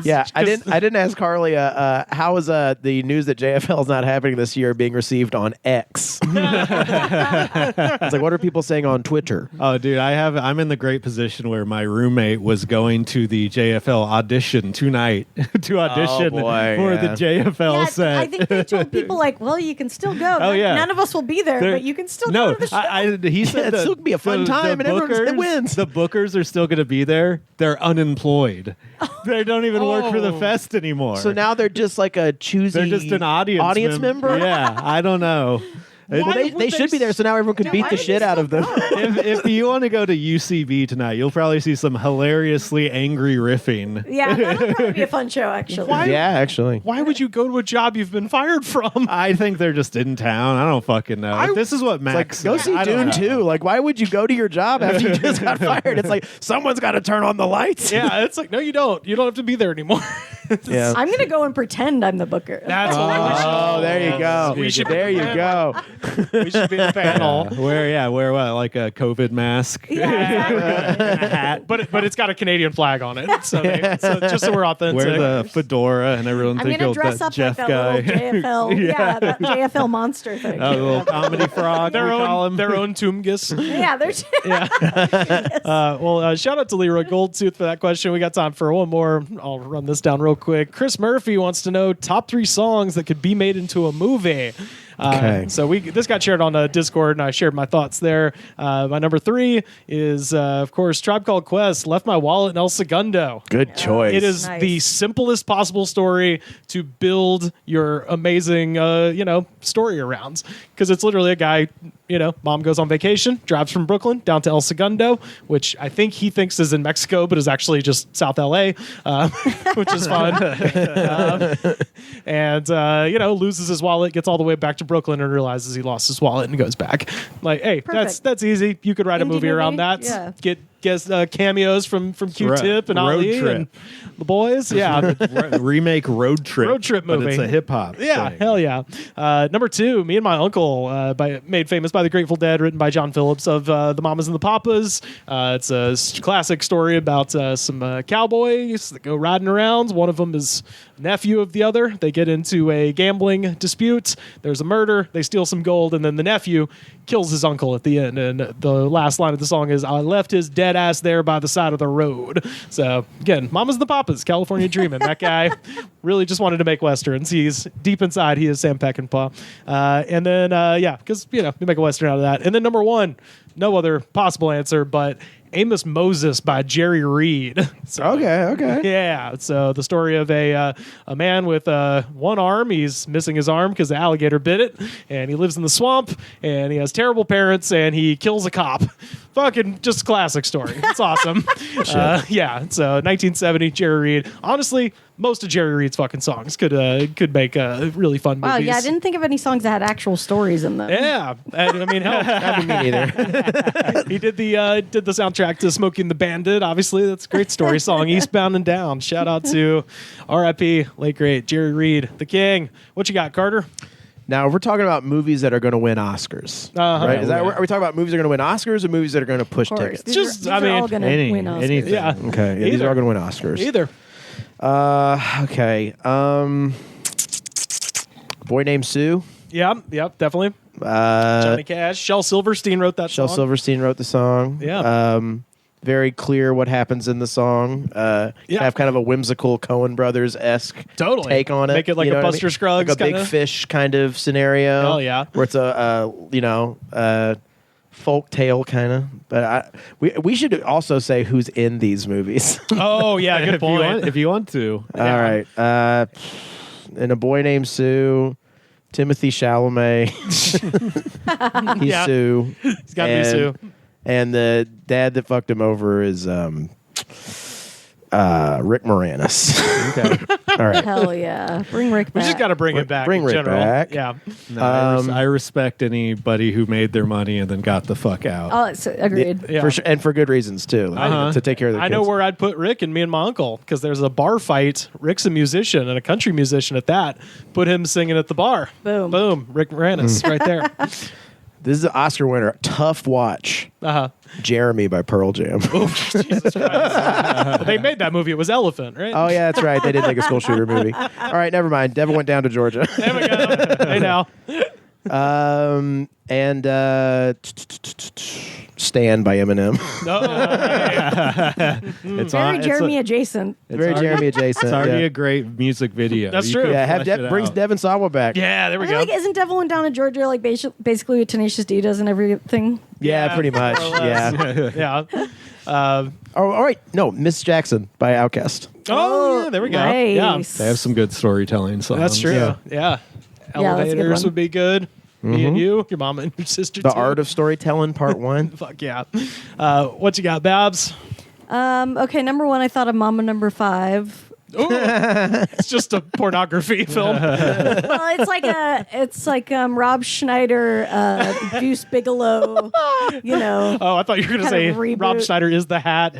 Yeah, I didn't ask Harley. How is the news that JFL is not happening this year being received on X? It's like, what are people saying on Twitter? Oh, dude, I'm in the great position where my roommate was going to the JFL audition tonight to audition boy, for yeah. the JFL Yeah, set. I think they told people like, well, you can still go. Oh, yeah. None of us will be there, but you can still no, go to the show. he said it's still gonna be a fun time and everyone wins. The bookers are still going to be there. They're unemployed. They don't even work for the fest anymore. So now they're just like a choosy. they're just an audience member. Yeah, I don't know. Well, they should be there, so now everyone can beat the shit out of them. If you want to go to UCB tonight, you'll probably see some hilariously angry riffing. Yeah, that'll probably be a fun show, actually. Yeah, actually. Why would you go to a job you've been fired from? I think they're just in town. I don't fucking know. This is what Max Go said. see I don't Dune know. 2. Like, why would you go to your job after you just got fired? It's like, someone's got to turn on the lights. Yeah, it's like, no, you don't. You don't have to be there anymore. Yeah. I'm going to go and pretend I'm the booker. That's what we should. Oh, there you go. We should be There you go. We should be the panel. Wear what? Like a COVID mask? Yeah, exactly. And a hat? But it's got a Canadian flag on it. So just so we're authentic. Wear the fedora and everyone I'm think going to you're dress that up Jeff like guy. that little JFL. that JFL monster thing. A little comedy frog. their we call own him. their own Toomgus. Yeah, there's. Shout out to Leroy Goldtooth for that question. We got time for one more. I'll run this down real quick. Chris Murphy wants to know top 3 songs that could be made into a movie. Okay. So this got shared on Discord, and I shared my thoughts there. My number 3 is, of course, Tribe Called Quest, Left My Wallet in El Segundo. Good choice. It is Nice. the simplest possible story to build your amazing, story around. Because it's literally a guy, mom goes on vacation, drives from Brooklyn down to El Segundo, which I think he thinks is in Mexico, but is actually just South LA, which is fun. And loses his wallet, gets all the way back to Brooklyn, and realizes he lost his wallet and goes back. Like, hey, Perfect. that's easy. You could write a Indie movie around movie? that. Yeah. Get cameos from Q-Tip and Road Ali Trip. and the boys. Yeah. Remake Road Trip. Road Trip But movie. it's a hip hop. Yeah, thing. hell yeah. Number 2, Me and My Uncle, made famous by the Grateful Dead, written by John Phillips of The Mamas and the Papas. It's a classic story about some cowboys that go riding around. One of them is nephew of the other. They get into a gambling dispute. There's a murder. They steal some gold, and then the nephew kills his uncle at the end. And the last line of the song is, I left his dead ass there by the side of the road. So, again, Mamas and the Papas, California Dreamin'. That guy really just wanted to make Westerns. He's deep inside. He is Sam Peckinpah. And then, because, we make a Western out of that. And then number 1, no other possible answer, but Amos Moses by Jerry Reed. So, Okay. yeah. So the story of a man with one arm. He's missing his arm because the alligator bit it, and he lives in the swamp, and he has terrible parents, and he kills a cop. Fucking just classic story. It's awesome. Yeah. So 1970, Jerry Reed. Honestly, most of Jerry Reed's fucking songs could make really fun movies. Wow, yeah, I didn't think of any songs that had actual stories in them. Yeah, I mean, hell, I mean, me neither. he did the soundtrack to Smokey and the Bandit. Obviously, that's a great story song. Eastbound and Down. Shout out to R.I.P. late great Jerry Reed, the king. What you got, Carter? Now we're talking about movies that are going to win Oscars, right? Are we talking about movies that are going to win Oscars or movies that are going to push tickets? These are all going to win Oscars. anything. Yeah. Okay, yeah, these are all going to win Oscars. Either. Okay. Boy Named Sue. Yep, definitely. Johnny Cash. Shel Silverstein wrote that song. Shel Silverstein wrote the song. Yeah. Very clear what happens in the song. Have kind of a whimsical Coen Brothers-esque take on it. Make it like a Buster Scruggs, like a Big Fish kind of scenario. Oh yeah, where it's a folk tale kind of. But we should also say who's in these movies. Oh yeah, good point. If you want to. All right. And A Boy Named Sue. Timothy Chalamet. He's Sue. He's got to be Sue. And the dad that fucked him over is Rick Moranis. Okay. All right. Hell yeah. Bring Rick back. We just got to bring it back. Bring in Rick general. back. Yeah. No, I respect anybody who made their money and then got the fuck out. Oh, agreed. Yeah. For sure, and for good reasons too. To take care of their kids. I know where I'd put Rick and me and my uncle because there's a bar fight. Rick's a musician and a country musician at that. Put him singing at the bar. Boom. Boom. Rick Moranis right there. This is an Oscar winner. Tough watch. Jeremy by Pearl Jam. Jesus Christ. They made that movie. It was Elephant, right? Oh yeah, that's right. They did make a school shooter movie. All right, never mind. Devin went down to Georgia. There we go. Hey now. And Stand by Eminem. It's very Jeremy adjacent. Very Jeremy adjacent. It's already a great music video. That's You true. could Yeah, flesh it brings out. Devin Sawa back. Yeah, there we I go. feel like isn't Devil Went Down to Georgia like basically what Tenacious D does and everything? Yeah, pretty much. more or less. Yeah. Yeah. Oh, all right. No, Miss Jackson by Outkast. Oh, yeah, there we go. Nice. Yeah. They have some good storytelling songs. That's true. Yeah. Yeah. that's a good Elevators one. would be good. Me and you, your mom and your sister. The too. Art of Storytelling, Part 1. Fuck yeah. What you got, Babs? Okay, number one, I thought of Mama Number 5. Ooh, it's just a pornography film. Well, it's like Rob Schneider, Deuce Bigelow, you know. Oh, I thought you were going to Kind say of reboot. Rob Schneider is the hat.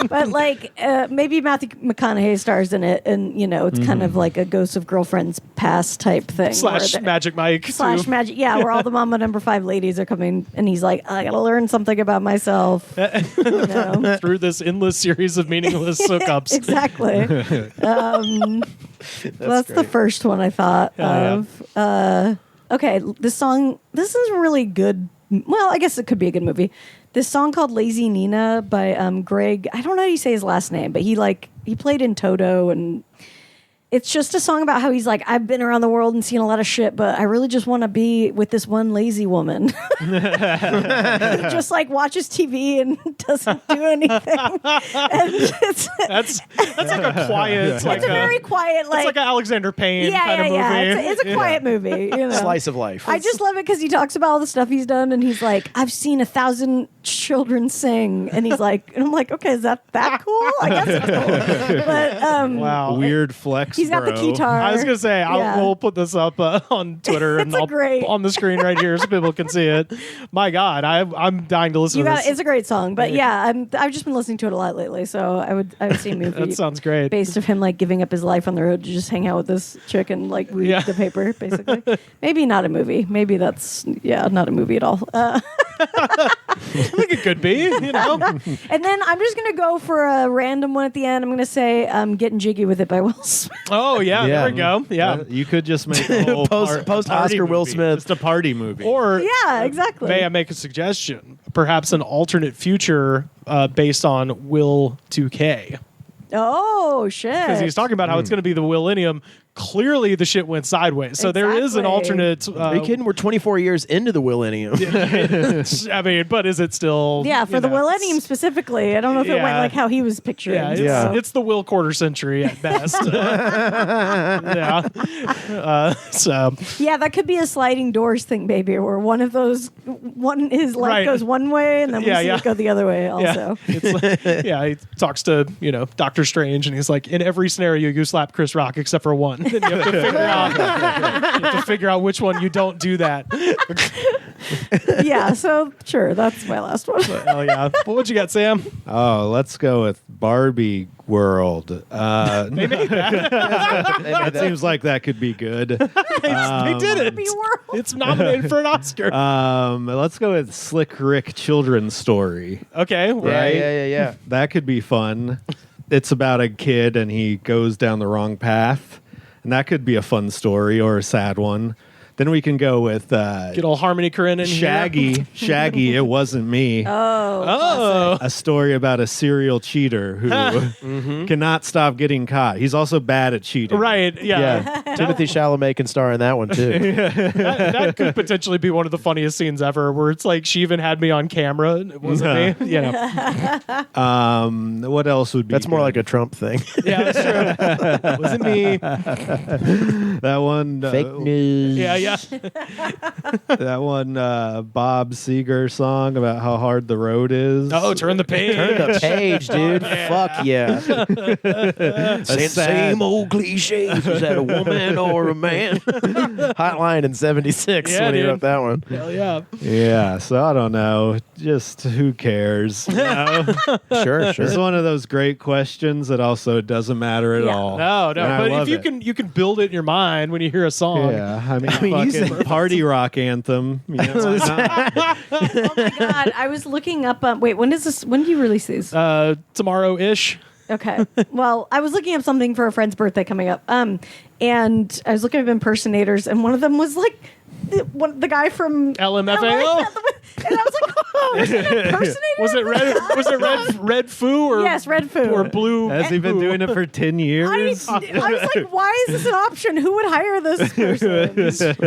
But like maybe Matthew McConaughey stars in it, and you know it's kind of like a Ghost of Girlfriend's Past type thing. Slash Magic Mike. Slash too. Magic, yeah, where all the Mama Number 5 ladies are coming, and he's like, I gotta learn something about myself. You know? Through this endless series of meaningless hookups. Exactly. That's the first one I thought of. Okay, this is really good. Well, I guess it could be a good movie. This song called Lazy Nina by Greg. I don't know how you say his last name, but he played in Toto, and it's just a song about how he's like, I've been around the world and seen a lot of shit, but I really just want to be with this one lazy woman. He just like watches TV and doesn't do anything. And That's like a quiet. It's like a very quiet, like it's like an Alexander Payne kind of movie. It's a quiet movie. You know? Slice of life. I just love it because he talks about all the stuff he's done, and he's like, I've seen 1,000 children sing, and he's like, and I'm like, okay, is that cool? I guess it's cool. But Wow. Weird flex. he's got the bro. guitar. I was gonna say we'll put this up on Twitter and I'll great. on the screen right here so people can see it. My God, I'm dying to listen to this. It's a great song, but yeah, I've just been listening to it a lot lately, so I would see a movie. That sounds great. Based of him like giving up his life on the road to just hang out with this chick and like read the paper, basically. Maybe not a movie. Maybe that's not a movie at all. I think it could be, you know. And then I'm just gonna go for a random one at the end. I'm gonna say "Getting Jiggy with It" by Will Smith. Oh yeah, there we go. Yeah, You could just make a whole Post party Oscar Will movie. Smith. Just a party movie. or Yeah, exactly. may I make a suggestion? Perhaps an alternate future based on Will 2K. Oh shit! Because he's talking about how it's going to be the millennium clearly the shit went sideways. So there is an alternate. Are you kidding? We're 24 years into the millennium. I mean, but is it still? Yeah, for the millennium specifically. I don't know if it went like how he was picturing. Yeah, it's the Will quarter century at best. So yeah, that could be a sliding doors thing, baby, where his life goes one way and then we see it go the other way. Also, he talks to Doctor Strange and he's like, in every scenario you slap Chris Rock except for one. Then you have to figure out which one you don't do that. Yeah, so sure, that's my last one. Hell yeah. Well, what you got, Sam? Oh, let's go with Barbie World. They made that. That seems like that could be good. They did it. It's nominated for an Oscar. Let's go with Slick Rick Children's Story. Okay, right. Yeah. That could be fun. It's about a kid and he goes down the wrong path. And that could be a fun story or a sad one. Then we can go with get old Harmony Korine in Shaggy. here. Shaggy, It Wasn't Me. Oh. A story about a serial cheater who cannot stop getting caught. He's also bad at cheating. Right, yeah. Timothée Chalamet can star in that one, too. that could potentially be one of the funniest scenes ever, where it's like, she even had me on camera. It wasn't me. What else would be That's more good? like a Trump thing. Yeah, that's true. It wasn't me. That one. Fake news. Yeah. That one Bob Seger song about how hard the road is. Oh, turn the page. Turn the page, dude. Fuck yeah. Same old cliches. Is that a woman or a man? Hotline in 76 when he wrote that one. Hell yeah. Yeah, so I don't know. Just who cares? You know? Sure. It's one of those great questions that also doesn't matter at all. No. And I But love if you can build it in your mind when you hear a song. Yeah, I mean fucking party rock anthem. You know, why not? Oh my god! I was looking up. Wait, when is this? When do you release these? Tomorrow-ish. Okay. Well, I was looking up something for a friend's birthday coming up. And I was looking up impersonators, and one of them was like the guy from LMFAO. And I was like, oh, is it an impersonator? Was it Red Foo or yes, Red Foo or Blue? Has he been doing it for 10 years? I was like, why is this an option? Who would hire this person?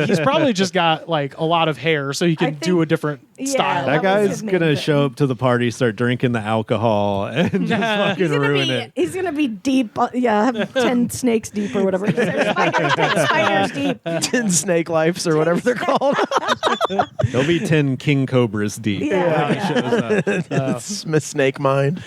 He's probably just got like a lot of hair, so he can do a different style. That guy's gonna show up to the party, start drinking the alcohol, and just fucking ruin it. He's gonna be deep. Have 10 snakes deep or whatever. 10 spiders deep. 10 snake lives or whatever they're called. There'll be 10 king cobras deep. Yeah. Snake mind.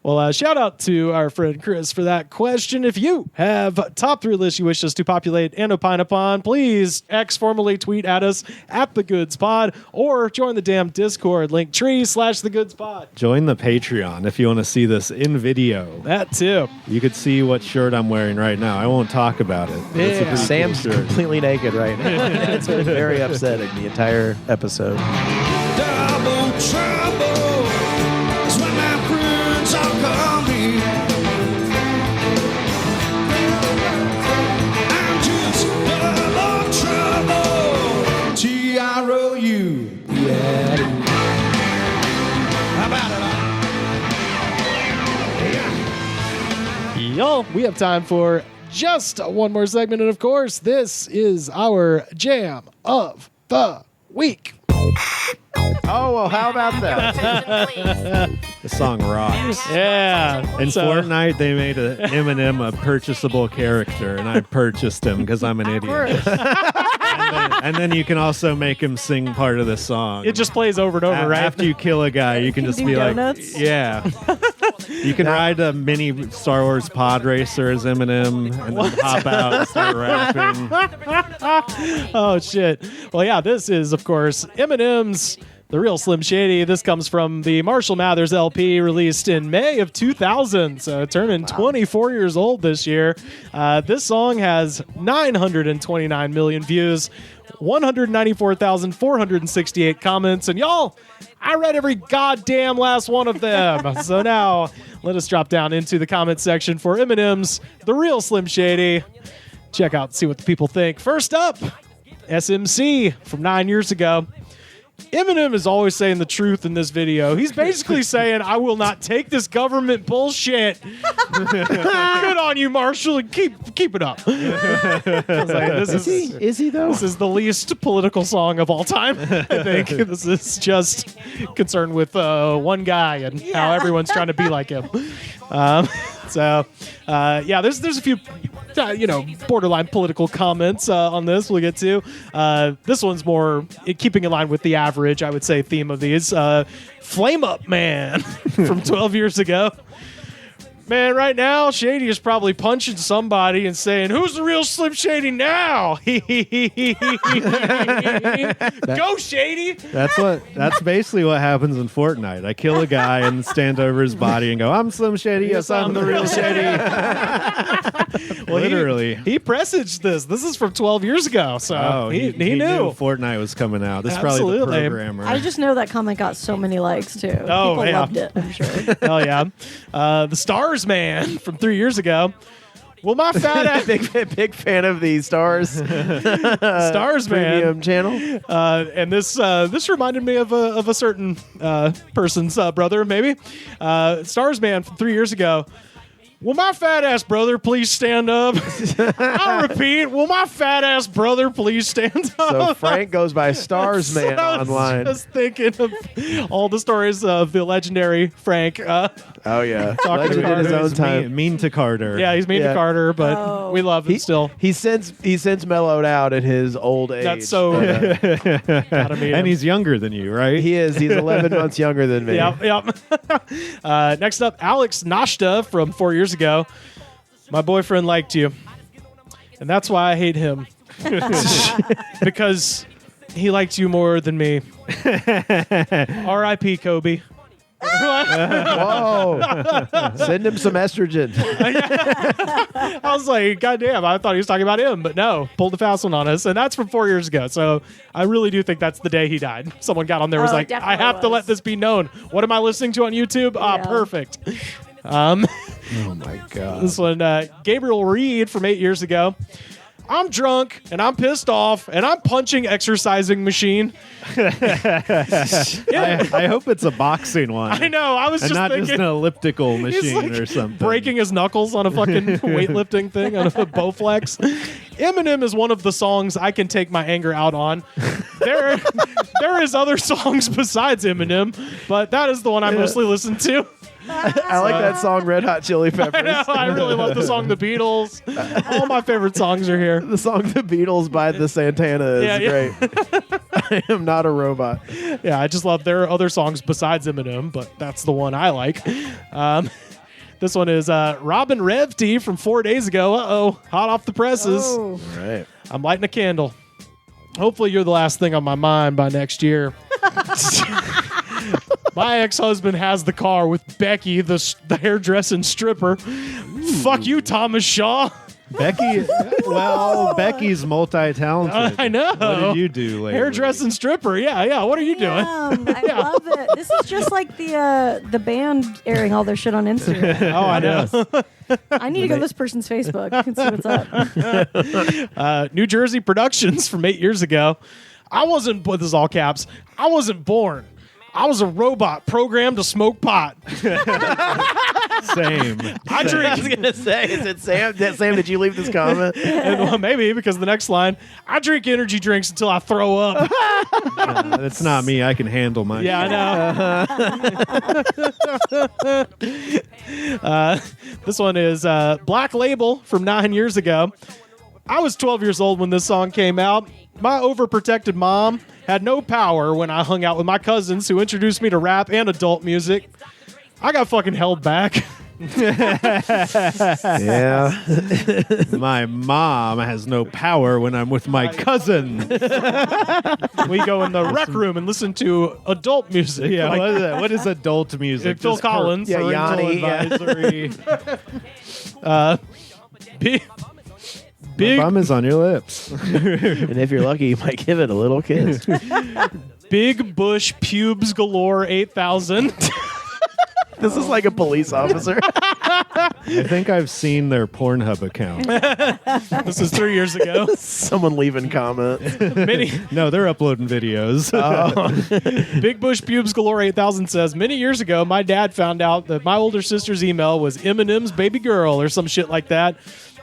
Well, shout out to our friend Chris for that question. If you have top 3 lists you wish us to populate and opine upon, please formerly tweet at us at The Goods Pod or join the damn Discord, linktree/TheGoodsPod. Join the Patreon if you want to see this in video. That too. You could see what shirt I'm wearing right now. I won't talk about it. It's a pretty Sam's cool shirt. completely naked right now. It's been very upsetting the entire episode. Double trouble is when my friends all come in. I'm just double trouble. T-R-O-U. Yeah. How about it? Y'all, we have time for just one more segment, and of course, this is our Jam of the Week. Oh, well, how about that? The song rocks. Yeah. In Fortnite, they made Eminem a purchasable character, and I purchased him because I'm an idiot. And then you can also make him sing part of the song. It just plays over and over, right? After you kill a guy, you can just be donuts? like, yeah. You can ride a mini Star Wars pod racer as Eminem and then hop out and start rapping. Oh, shit. Well, yeah, this is, of course, Eminem's The Real Slim Shady. This comes from the Marshall Mathers LP released in May of 2000, so turning 24 years old this year. This song has 929 million views, 194,468 comments, and y'all, I read every goddamn last one of them. So now, let us drop down into the comment section for Eminem's The Real Slim Shady. Check out, see what the people think. First up, SMC from 9 years ago. Eminem is always saying the truth in this video. He's basically saying, I will not take this government bullshit. Good on you, Marshall, and keep it up. I was like, is he though? This is the least political song of all time, I think. This is just concerned with one guy and how everyone's trying to be like him. There's a few, borderline political comments on this we'll get to. This one's more keeping in line with the average, I would say, theme of these. Flame Up Man from 12 years ago. Man, right now, Shady is probably punching somebody and saying, who's the real Slim Shady now? Go, Shady! That's basically what happens in Fortnite. I kill a guy and stand over his body and go, I'm Slim Shady, yes, I'm the real Shady. Well, literally. He presaged this. This is from 12 years ago, so he knew. Fortnite was coming out. This is probably the programmer. I just know that comment got so many likes, too. Oh, People loved it, I'm sure. Hell yeah. The Stars Man from 3 years ago. Well, my fat ass... big fan of the Stars. Stars Man. Premium channel. And this reminded me of a certain person's brother, maybe. Stars Man from 3 years ago. Will my fat ass brother please stand up? I'll repeat. Will my fat ass brother please stand up? So Frank goes by Stars Man online. Just thinking of all the stories of the legendary Frank. Oh yeah, talking to Carter. His own time. Mean to Carter. Yeah, he's mean to Carter, but we love him still. He's since mellowed out in his old age. That's so. And he's younger than you, right? He is. He's 11 months younger than me. Yep. Next up, Alex Nashta from 4 years ago. My boyfriend liked you, and that's why I hate him. Because he liked you more than me. R.I.P. Kobe. Whoa! Send him some estrogen. I was like, God damn, I thought he was talking about him, but no, pulled the fast one on us, and that's from 4 years ago. So I really do think that's the day he died. Someone got on there was like, I have to let this be known. What am I listening to on YouTube? Perfect. Oh my God. This one, Gabriel Reed from 8 years ago. I'm drunk and I'm pissed off and I'm punching exercising machine. I hope it's a boxing one. I know. I was and just not thinking, just an elliptical machine like or something. Breaking his knuckles on a fucking weightlifting thing on a Bowflex. Eminem is one of the songs I can take my anger out on. There is other songs besides Eminem, but that is the one I mostly listen to. I like that song, Red Hot Chili Peppers. I know. I really love the song The Beatles. All my favorite songs are here. The song The Beatles by the Santana is great. I am not a robot. Yeah, I just love there are other songs besides Eminem, but that's the one I like. This one is Robin Revty from 4 days ago. Hot off the presses. Oh. Right. I'm lighting a candle. Hopefully you're the last thing on my mind by next year. My ex-husband has the car with Becky, the hairdressing stripper. Fuck you, Thomas Shaw. Becky's multi-talented. I know. What did you do lately? Hairdressing stripper. Yeah. What are you doing? I love it. This is just like the band airing all their shit on Instagram. Oh, I know. I need to go to this person's Facebook and see what's up. New Jersey Productions from 8 years ago. This is all caps. I wasn't born. I was a robot programmed to smoke pot. Same. I was gonna say, is it Sam? Sam, did you leave this comment? Well, maybe because the next line, I drink energy drinks until I throw up. That's not me. I can handle my. Yeah, I know. This one is Black Label from 9 years ago. I was 12 years old when this song came out. My overprotected mom had no power when I hung out with my cousins who introduced me to rap and adult music. I got fucking held back. Yeah. My mom has no power when I'm with my cousin. We go in the rec room and listen to adult music. Yeah, like, what is that? What is adult music? Phil Collins. Yeah, Parental Yanni. advisory. Big Bum is on your lips. And if you're lucky, you might give it a little kiss. Big Bush Pubes Galore 8000. This is like a police officer. I think I've seen their Pornhub account. This is 3 years ago. Someone leaving comments. No, they're uploading videos. Big Bush Pubes Galore 8000 says, many years ago, my dad found out that my older sister's email was Eminem's baby girl or some shit like that.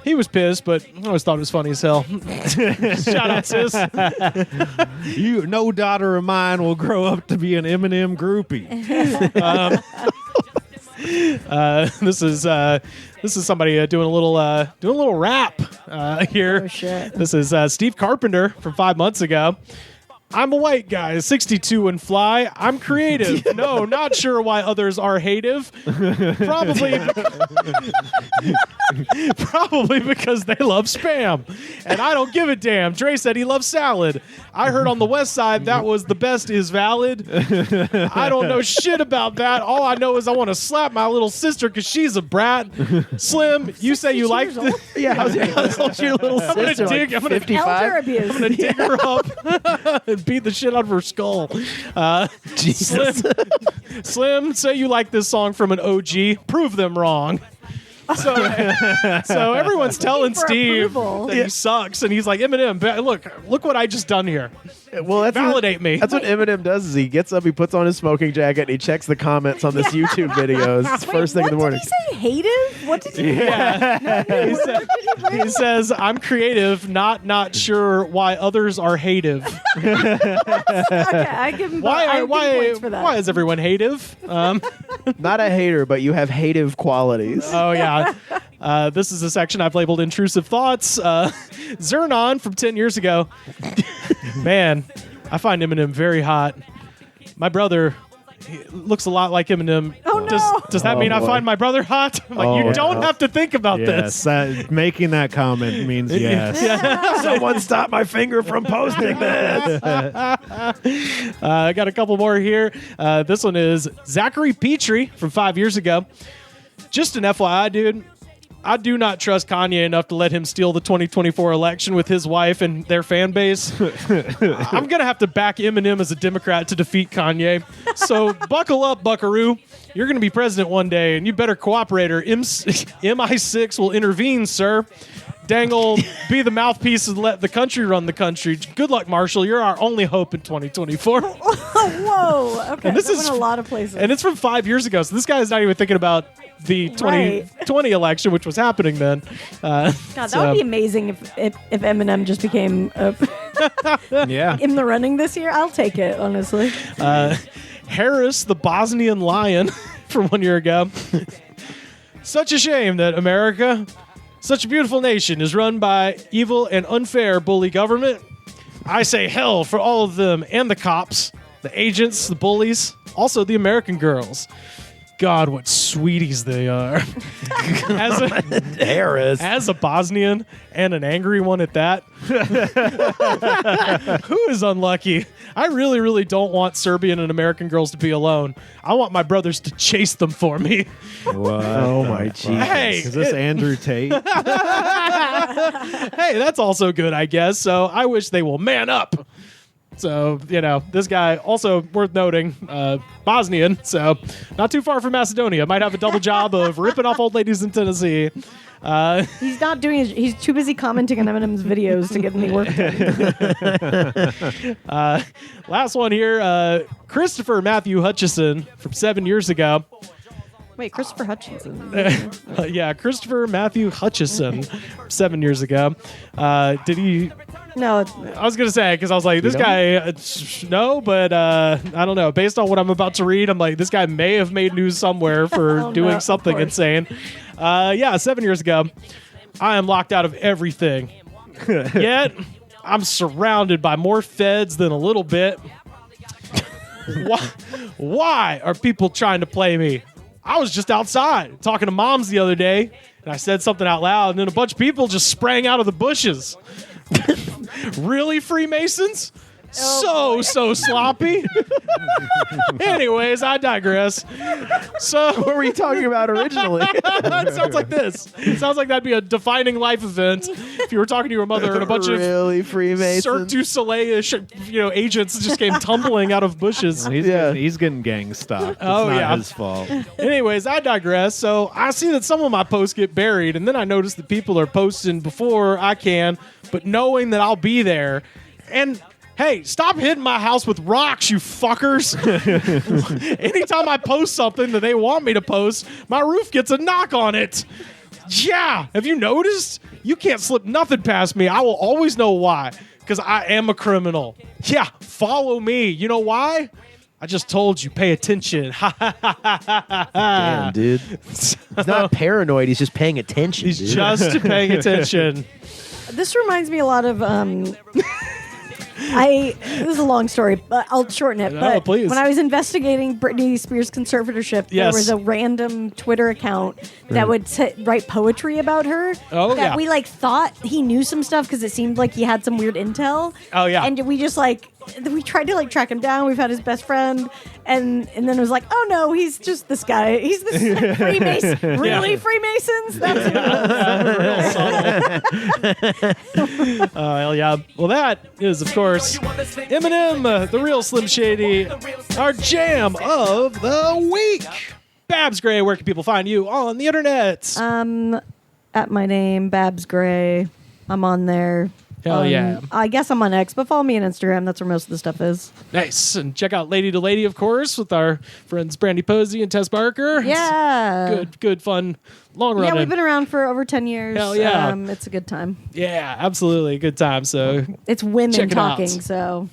He was pissed, but I always thought it was funny as hell. Shout out, sis. No daughter of mine will grow up to be an Eminem groupie. This is somebody doing a little rap here. Oh, shit. This is Steve Carpenter from 5 months ago. I'm a white guy, 62 and fly. I'm creative. No, not sure why others are hative. Probably because they love Spam. And I don't give a damn. Dre said he loves salad. I heard on the west side that was the best is valid. I don't know shit about that. All I know is I want to slap my little sister because she's a brat. Slim, you say you like this? Yeah, how's your little sister? I'm gonna 55? Elder abuse. I'm gonna dig her up and beat the shit out of her skull. Jesus. Slim, say you like this song from an OG. Prove them wrong. So everyone's telling for Steve approval. that he sucks, and he's like, Eminem, look what I just done here. Well, that's Validate me. That's what Eminem does. Is he gets up, he puts on his smoking jacket, and he checks the comments on this YouTube video. It's the first thing in the morning. What did he say? Hative? What did he He says, I'm creative, not sure why others are hative. Okay, I give him points for that. Why is everyone hative? Not a hater, but you have hative qualities. Oh, yeah. This is a section I've labeled intrusive thoughts. Zernon from 10 years ago. Man, I find Eminem very hot. My brother he looks a lot like Eminem. Oh, no. Does that mean I find my brother hot? I'm like, you don't have to think about this. Making that comment means yes. Someone stop my finger from posting this. I got a couple more here. This one is Zachary Petrie from 5 years ago. Just an FYI, dude. I do not trust Kanye enough to let him steal the 2024 election with his wife and their fan base. I'm going to have to back Eminem as a Democrat to defeat Kanye. So buckle up, buckaroo. You're going to be president one day, and you better cooperate or MI6 will intervene, sir. Dangle, be the mouthpiece and let the country run the country. Good luck, Marshall. You're our only hope in 2024. Whoa. Okay. And this went is a lot of places. And it's from 5 years ago, so this guy is not even thinking about the 2020 election, which was happening then. God, that would be amazing if Eminem just became in the running this year. I'll take it, honestly. Harris, the Bosnian lion, from 1 year ago. Such a shame that America, such a beautiful nation, is run by evil and unfair bully government. I say hell for all of them and the cops, the agents, the bullies, also the American girls. God, what sweeties they are. As a Bosnian and an angry one at that. Who is unlucky? I really, really don't want Serbian and American girls to be alone. I want my brothers to chase them for me. What? Oh, my Jesus. Hey, is this Andrew Tate? Hey, that's also good, I guess. So I wish they will man up. So, this guy, also worth noting, Bosnian, so not too far from Macedonia. Might have a double job of ripping off old ladies in Tennessee. He's not doing he's too busy commenting on Eminem's videos to get any work done. Last one here, Christopher Matthew Hutchison from 7 years ago. Wait, Christopher Hutchinson. Yeah, Christopher Matthew Hutchison, 7 years ago. Did he... No. I was going to say, because I was like, this guy, no, but I don't know. Based on what I'm about to read, I'm like, this guy may have made news somewhere for doing something insane. 7 years ago, I am locked out of everything. Yet, I'm surrounded by more feds than a little bit. Why are people trying to play me? I was just outside talking to moms the other day, and I said something out loud, and then a bunch of people just sprang out of the bushes. Really, Freemasons? So sloppy. Anyways, I digress. So What were you talking about originally? it sounds like this. It sounds like that'd be a defining life event if you were talking to your mother and a bunch really of Freemasons. Cirque du Soleil, agents just came tumbling out of bushes. He's getting gang stalked. It's not his fault. Anyways, I digress. So I see that some of my posts get buried, and then I notice that people are posting before I can, but knowing that I'll be there. And hey, stop hitting my house with rocks, you fuckers. Anytime I post something that they want me to post, my roof gets a knock on it. Yeah, have you noticed? You can't slip nothing past me. I will always know why, because I am a criminal. Yeah, follow me. You know why? I just told you, pay attention. Damn, dude. He's not paranoid. He's just paying attention. He's dude. just paying attention. This reminds me a lot of this is a long story, but I'll shorten it. No, but please. when I was investigating Britney Spears' conservatorship, there was a random Twitter account that would write poetry about her. Oh, that we thought he knew some stuff because it seemed like he had some weird intel. Oh, yeah. And we just we tried to track him down. We've had his best friend, and then it was like, oh no, he's just this guy. He's this Freemason. Really, Freemasons? That's hell yeah. Well, that is, of course, Eminem, the real Slim Shady, our jam of the week. Babs Gray, where can people find you on the internet? At my name, Babs Gray. I'm on there. Hell yeah. I guess I'm on X, but follow me on Instagram. That's where most of the stuff is. Nice. And check out Lady to Lady, of course, with our friends Brandy Posey and Tess Barker. Yeah. Good, fun, long run. Yeah, we've been around for over 10 years. Hell yeah. It's a good time. Yeah, absolutely. Good time. So it's women check it talking, out. so.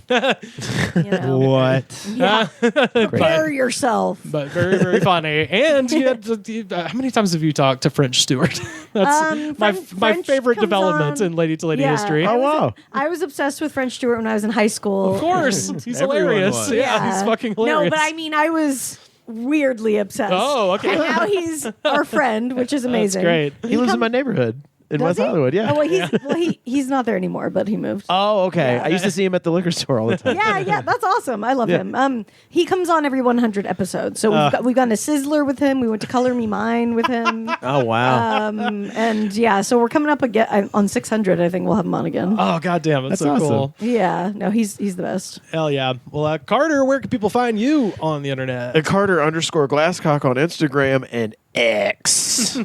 What? Yeah. Prepare yourself. But very, very funny. And you had how many times have you talked to French Stewart? That's my favorite development in Lady to Lady history. Oh, wow. I was obsessed with French Stewart when I was in high school. Of course. He's hilarious. was. Yeah, he's fucking hilarious. No, but I mean, I was weirdly obsessed. Oh, okay. And now he's our friend, which is amazing. That's great. He lives in my neighborhood in Does West he? Hollywood. Yeah. Oh, well, he's not there anymore, but he moved. Oh, okay. I used to see him at the liquor store all the time. Yeah, that's awesome. I love him. He comes on every 100 episodes. So we've gone to Sizzler with him. We went to Color Me Mine with him. Oh, wow. And yeah, so we're coming up again on 600. I think we'll have him on again. Oh, goddamn. That's so awesome. cool. Yeah, no, he's the best. Hell yeah. Well, Carter, where can people find you on the internet? At Carter_Glasscock on Instagram and X.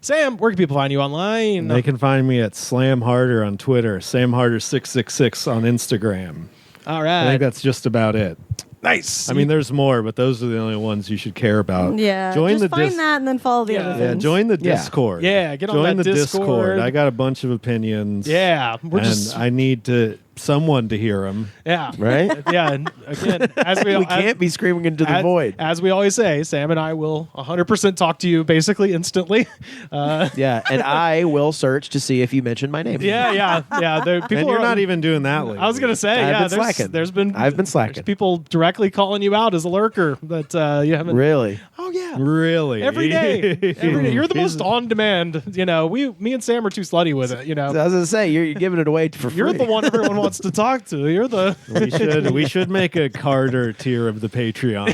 Sam, where can people find you online? They can find me at Slam Harder on Twitter, Sam Harder 666 on Instagram. All I right. think that's just about it. Nice. I mean, there's more, but those are the only ones you should care about. Yeah, Join just find that and then follow the other Yeah, things. join the Discord. Yeah, get on join that the Discord. I got a bunch of opinions. Yeah, we're and just I need someone to hear them. yeah, Right? yeah. And again, as We can't be screaming into the void. As we always say, Sam and I will 100% talk to you basically instantly. Yeah, and I will search to see if you mention my name. Yeah. People And you're are not even doing that lately. I was gonna say, I've been there's slacking. there's been I've been slacking. there's people directly calling you out as a lurker, but you haven't. Really? Oh yeah. Really? Every day. You're the most on demand. Me and Sam are too slutty with it. I was gonna say you're giving it away for free. You're the one everyone wants to talk to. You're the. We should make a Carter tier of the Patreon.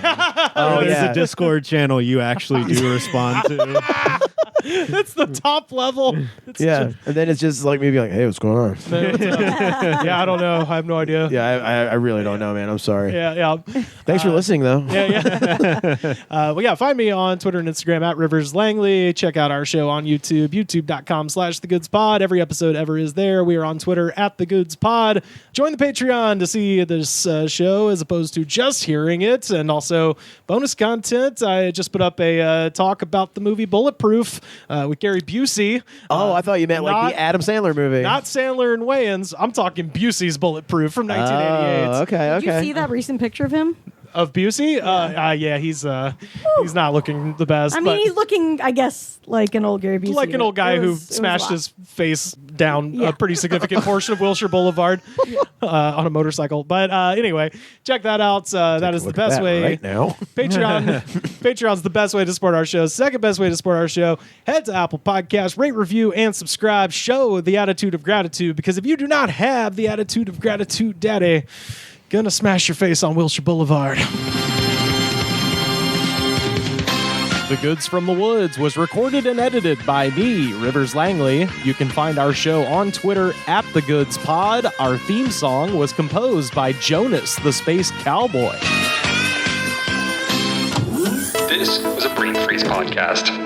Oh, There's yeah. a Discord channel you actually do respond to. That's the top level. It's Yeah, and then it's just like maybe like, hey, what's going on? yeah, I don't know. I have no idea. Yeah, I really don't know, man. I'm sorry. Yeah. Thanks for listening, though. Yeah. Well, yeah, find me on Twitter and Instagram at Rivers Langley. Check out our show on YouTube, youtube.com/thegoods_pod. Every episode ever is there. We are on Twitter at thegoods_pod. Join the Patreon to see this show as opposed to just hearing it, and also bonus content. I just put up a talk about the movie Bulletproof with Gary Busey. Oh, I thought you meant like the Adam Sandler movie. Not Sandler and Wayans. I'm talking Busey's Bulletproof from 1988. Oh, okay. Did you see that recent picture of him? Of Busey? Yeah, he's not looking the best. I mean, but he's looking, I guess, like an old Gary Busey. like an old guy who smashed his face down a pretty significant portion of Wilshire Boulevard on a motorcycle. But anyway, check that out. That is the best way right now. Patreon's the best way to support our show. Second best way to support our show. Head to Apple Podcasts, rate, review, and subscribe. Show the attitude of gratitude, because if you do not have the attitude of gratitude, Daddy, gonna smash your face on Wilshire Boulevard. The Goods from the Woods was recorded and edited by me, Rivers Langley. You can find our show on Twitter at The Goods Pod. Our theme song was composed by Jonas, the Space Cowboy. This was a Brain Freeze podcast.